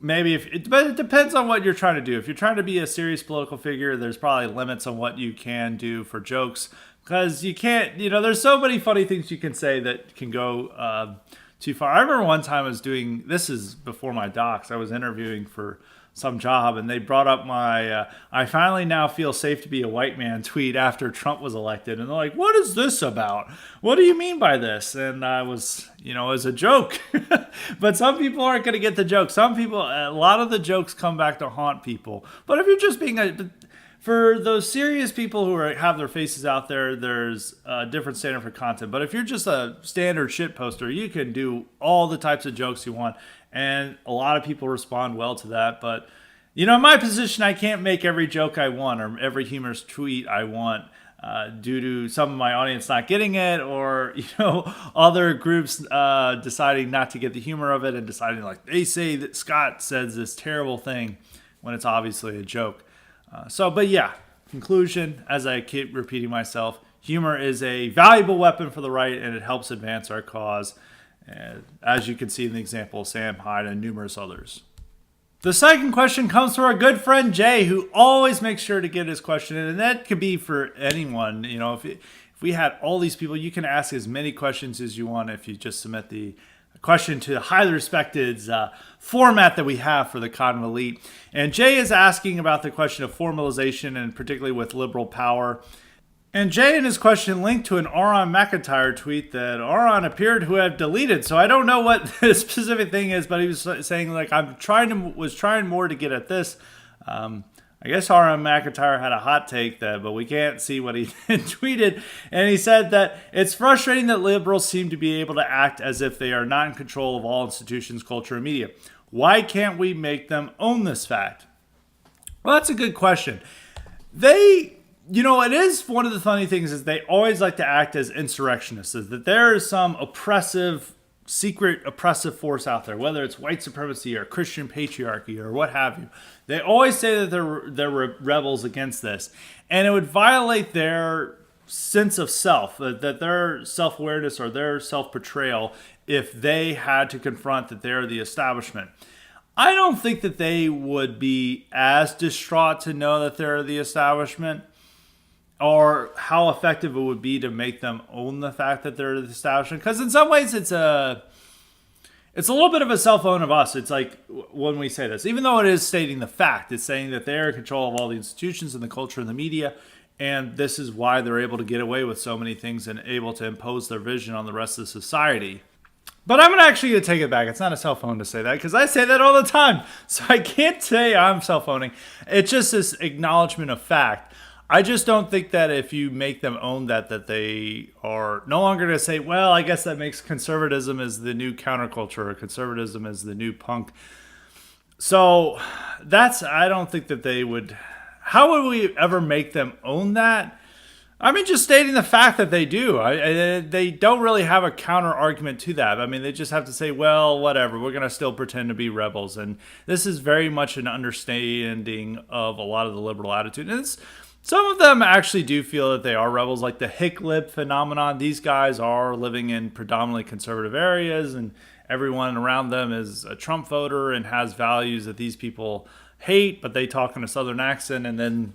Maybe but it depends on what you're trying to do. If you're trying to be a serious political figure, there's probably limits on what you can do for jokes, because you can't, there's so many funny things you can say that can go too far. I remember one time I was doing, this is before my docs, I was interviewing for some job, and they brought up my I finally now feel safe to be a white man tweet after Trump was elected. And they're like, what is this about? What do you mean by this? And I was, as a joke. But some people aren't going to get the joke. Some people, a lot of the jokes come back to haunt people. But if you're just being for those serious people who have their faces out there, there's a different standard for content. But if you're just a standard shit poster, you can do all the types of jokes you want. And a lot of people respond well to that. But, in my position, I can't make every joke I want or every humorous tweet I want due to some of my audience not getting it, or, other groups deciding not to get the humor of it and deciding, like, they say that Scott says this terrible thing when it's obviously a joke. But yeah, conclusion, as I keep repeating myself, humor is a valuable weapon for the right, and it helps advance our cause. As you can see in the example of Sam Hyde and numerous others. The second question comes from our good friend Jay, who always makes sure to get his question in, and that could be for anyone. If we had all these people, you can ask as many questions as you want if you just submit the question to the highly respected format that we have for the Cotton Elite. And Jay is asking about the question of formalization, and particularly with liberal power. And Jay in his question linked to an Aaron McIntyre tweet that Aaron appeared to have deleted. So I don't know what the specific thing is, but he was saying, like, was trying more to get at this. I I guess R.M. McIntyre had a hot take there, but we can't see what he tweeted. And he said that it's frustrating that liberals seem to be able to act as if they are not in control of all institutions, culture, and media. Why can't we make them own this fact? Well, that's a good question. It is one of the funny things is they always like to act as insurrectionists, is that there is some secret oppressive force out there, whether it's white supremacy or Christian patriarchy or what have you. They always say that they're rebels against this, and it would violate their sense of self, that their self-awareness or their self-portrayal, if they had to confront that they're the establishment. I don't think that they would be as distraught to know that they're the establishment, or how effective it would be to make them own the fact that they're the establishment. Because in some ways, it's a little bit of a self-own of us. It's like when we say this, even though it is stating the fact, it's saying that they're in control of all the institutions and the culture and the media, and this is why they're able to get away with so many things and able to impose their vision on the rest of society. But I'm actually going to take it back. It's not a self-own to say that, because I say that all the time. So I can't say I'm self-owning. It's just this acknowledgement of fact. I just don't think that if you make them own that they are no longer going to say, well, I guess that makes conservatism as the new counterculture, or conservatism as the new punk. So I don't think that they would. How would we ever make them own that? I mean, just stating the fact that they do. They don't really have a counter argument to that. I mean, they just have to say, well, whatever, we're going to still pretend to be rebels. And this is very much an understanding of a lot of the liberal attitude. And some of them actually do feel that they are rebels, like the hick lib phenomenon. These guys are living in predominantly conservative areas, and everyone around them is a Trump voter and has values that these people hate, but they talk in a Southern accent, and then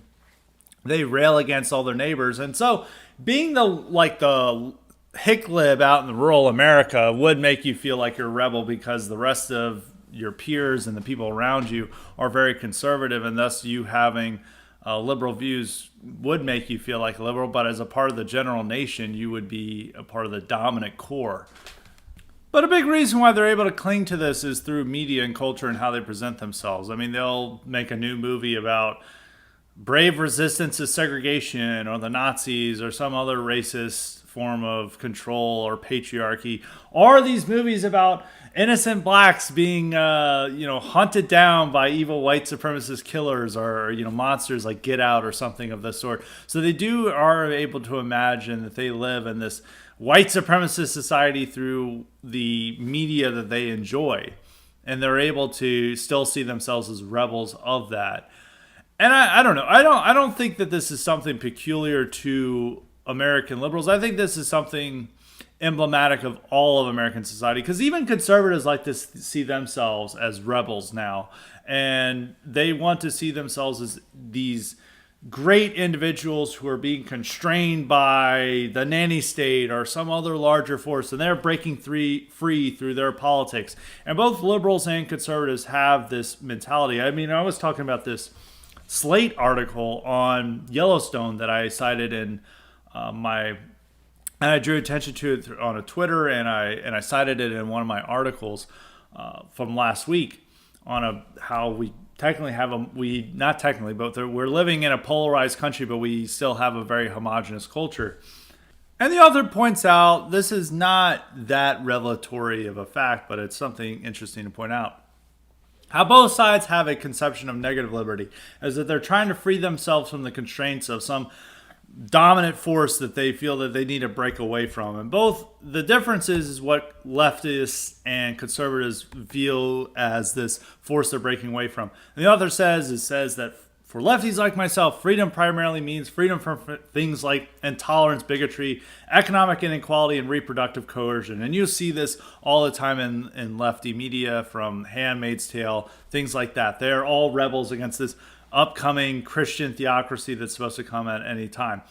they rail against all their neighbors. And so being the hick lib out in the rural America would make you feel like you're a rebel, because the rest of your peers and the people around you are very conservative, and thus you having liberal views would make you feel like a liberal, but as a part of the general nation, you would be a part of the dominant core. But a big reason why they're able to cling to this is through media and culture and how they present themselves. I mean, they'll make a new movie about brave resistance to segregation, or the Nazis, or some other racist form of control or patriarchy, or these movies about innocent blacks being hunted down by evil white supremacist killers, or monsters like Get Out or something of the sort. So they are able to imagine that they live in this white supremacist society through the media that they enjoy, and they're able to still see themselves as rebels of that. And I don't know. I don't think that this is something peculiar to American liberals. I think this is something emblematic of all of American society, because even conservatives like to see themselves as rebels now, and they want to see themselves as these great individuals who are being constrained by the nanny state or some other larger force, and they're breaking free through their politics. And both liberals and conservatives have this mentality. I mean, I was talking about this Slate article on Yellowstone that I cited in and I drew attention to it on a Twitter, and I cited it in one of my articles from last week on how we technically have we're living in a polarized country, but we still have a very homogenous culture. And the author points out this is not that revelatory of a fact, but it's something interesting to point out. How both sides have a conception of negative liberty, is that they're trying to free themselves from the constraints of some dominant force that they feel that they need to break away from. And both the difference is what leftists and conservatives view as this force they're breaking away from. And the author says that for lefties like myself, freedom primarily means freedom from things like intolerance, bigotry, economic inequality, and reproductive coercion. And you see this all the time in lefty media, from Handmaid's Tale, things like that. They're all rebels against this upcoming Christian theocracy that's supposed to come at any time.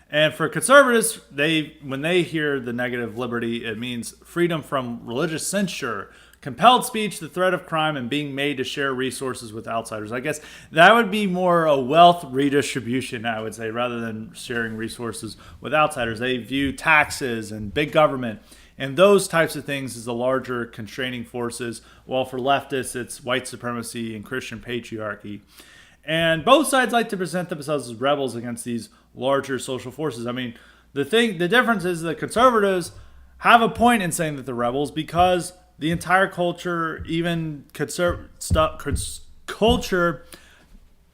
And for conservatives, when they hear the negative liberty, it means freedom from religious censure, compelled speech, the threat of crime, and being made to share resources with outsiders. I guess that would be more a wealth redistribution, I would say, rather than sharing resources with outsiders. They view taxes and big government and those types of things as the larger constraining forces, while for leftists, it's white supremacy and Christian patriarchy. And both sides like to present themselves as rebels against these larger social forces. I mean, the difference is that conservatives have a point in saying that they're rebels because the entire culture, even culture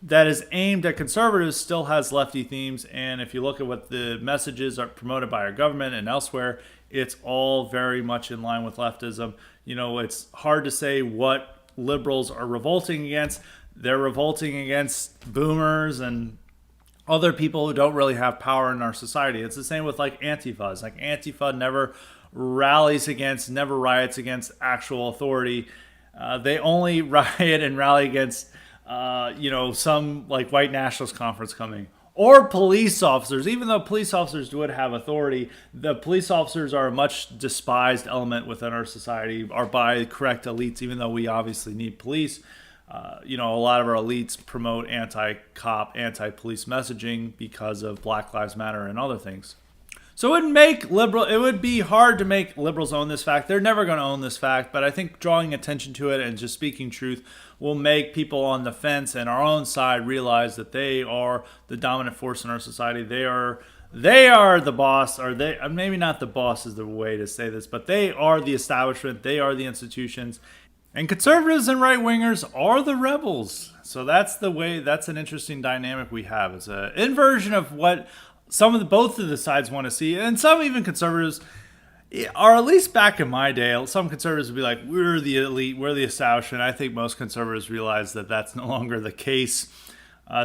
that is aimed at conservatives, still has lefty themes. And if you look at what the messages are promoted by our government and elsewhere, it's all very much in line with leftism. You know, it's hard to say what liberals are revolting against. They're revolting against boomers and other people who don't really have power in our society. It's the same with like Antifa. It's like Antifa never rallies against, never riots against actual authority. They only riot and rally against, some like white nationalist conference coming. Or police officers. Even though police officers would have authority, the police officers are a much despised element within our society, are by correct elites, even though we obviously need police. A lot of our elites promote anti-cop, anti-police messaging because of Black Lives Matter and other things. So it would be hard to make liberals own this fact. They're never going to own this fact, but I think drawing attention to it and just speaking truth will make people on the fence and our own side realize that they are the dominant force in our society. They are the boss, or maybe not the boss is the way to say this, but they are the establishment. They are the institutions. And conservatives and right-wingers are the rebels. So that's an interesting dynamic we have. It's an inversion of what both of the sides want to see. And some even conservatives, or at least back in my day, some conservatives would be like, we're the elite, we're the establishment. I think most conservatives realize that that's no longer the case.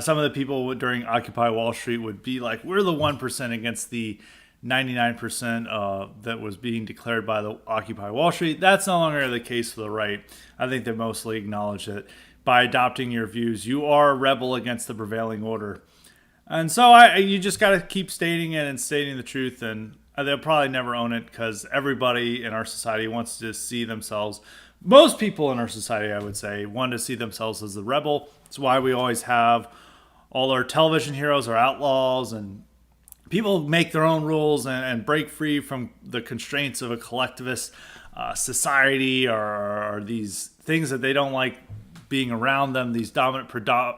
Some of the people during Occupy Wall Street would be like, we're the 1% against the 99% that was being declared by the Occupy Wall Street. That's no longer the case for the right. I think they mostly acknowledge that by adopting your views, you are a rebel against the prevailing order. And so you just got to keep stating it and stating the truth, and they'll probably never own it because everybody in our society wants to see themselves. Most people in our society, I would say, want to see themselves as the rebel. That's why we always have all our television heroes are outlaws, and people make their own rules and break free from the constraints of a collectivist society or these things that they don't like being around them, these dominant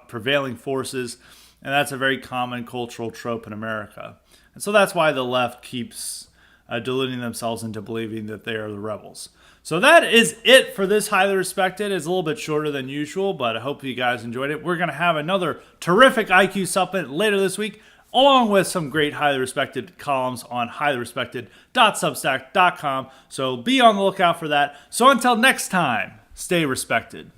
prevailing forces. And that's a very common cultural trope in America. And so that's why the left keeps deluding themselves into believing that they are the rebels. So that is it for this Highly Respected. It's a little bit shorter than usual, but I hope you guys enjoyed it. We're going to have another terrific IQ supplement later this week, along with some great Highly Respected columns on highlyrespected.substack.com. So be on the lookout for that. So until next time, stay respected.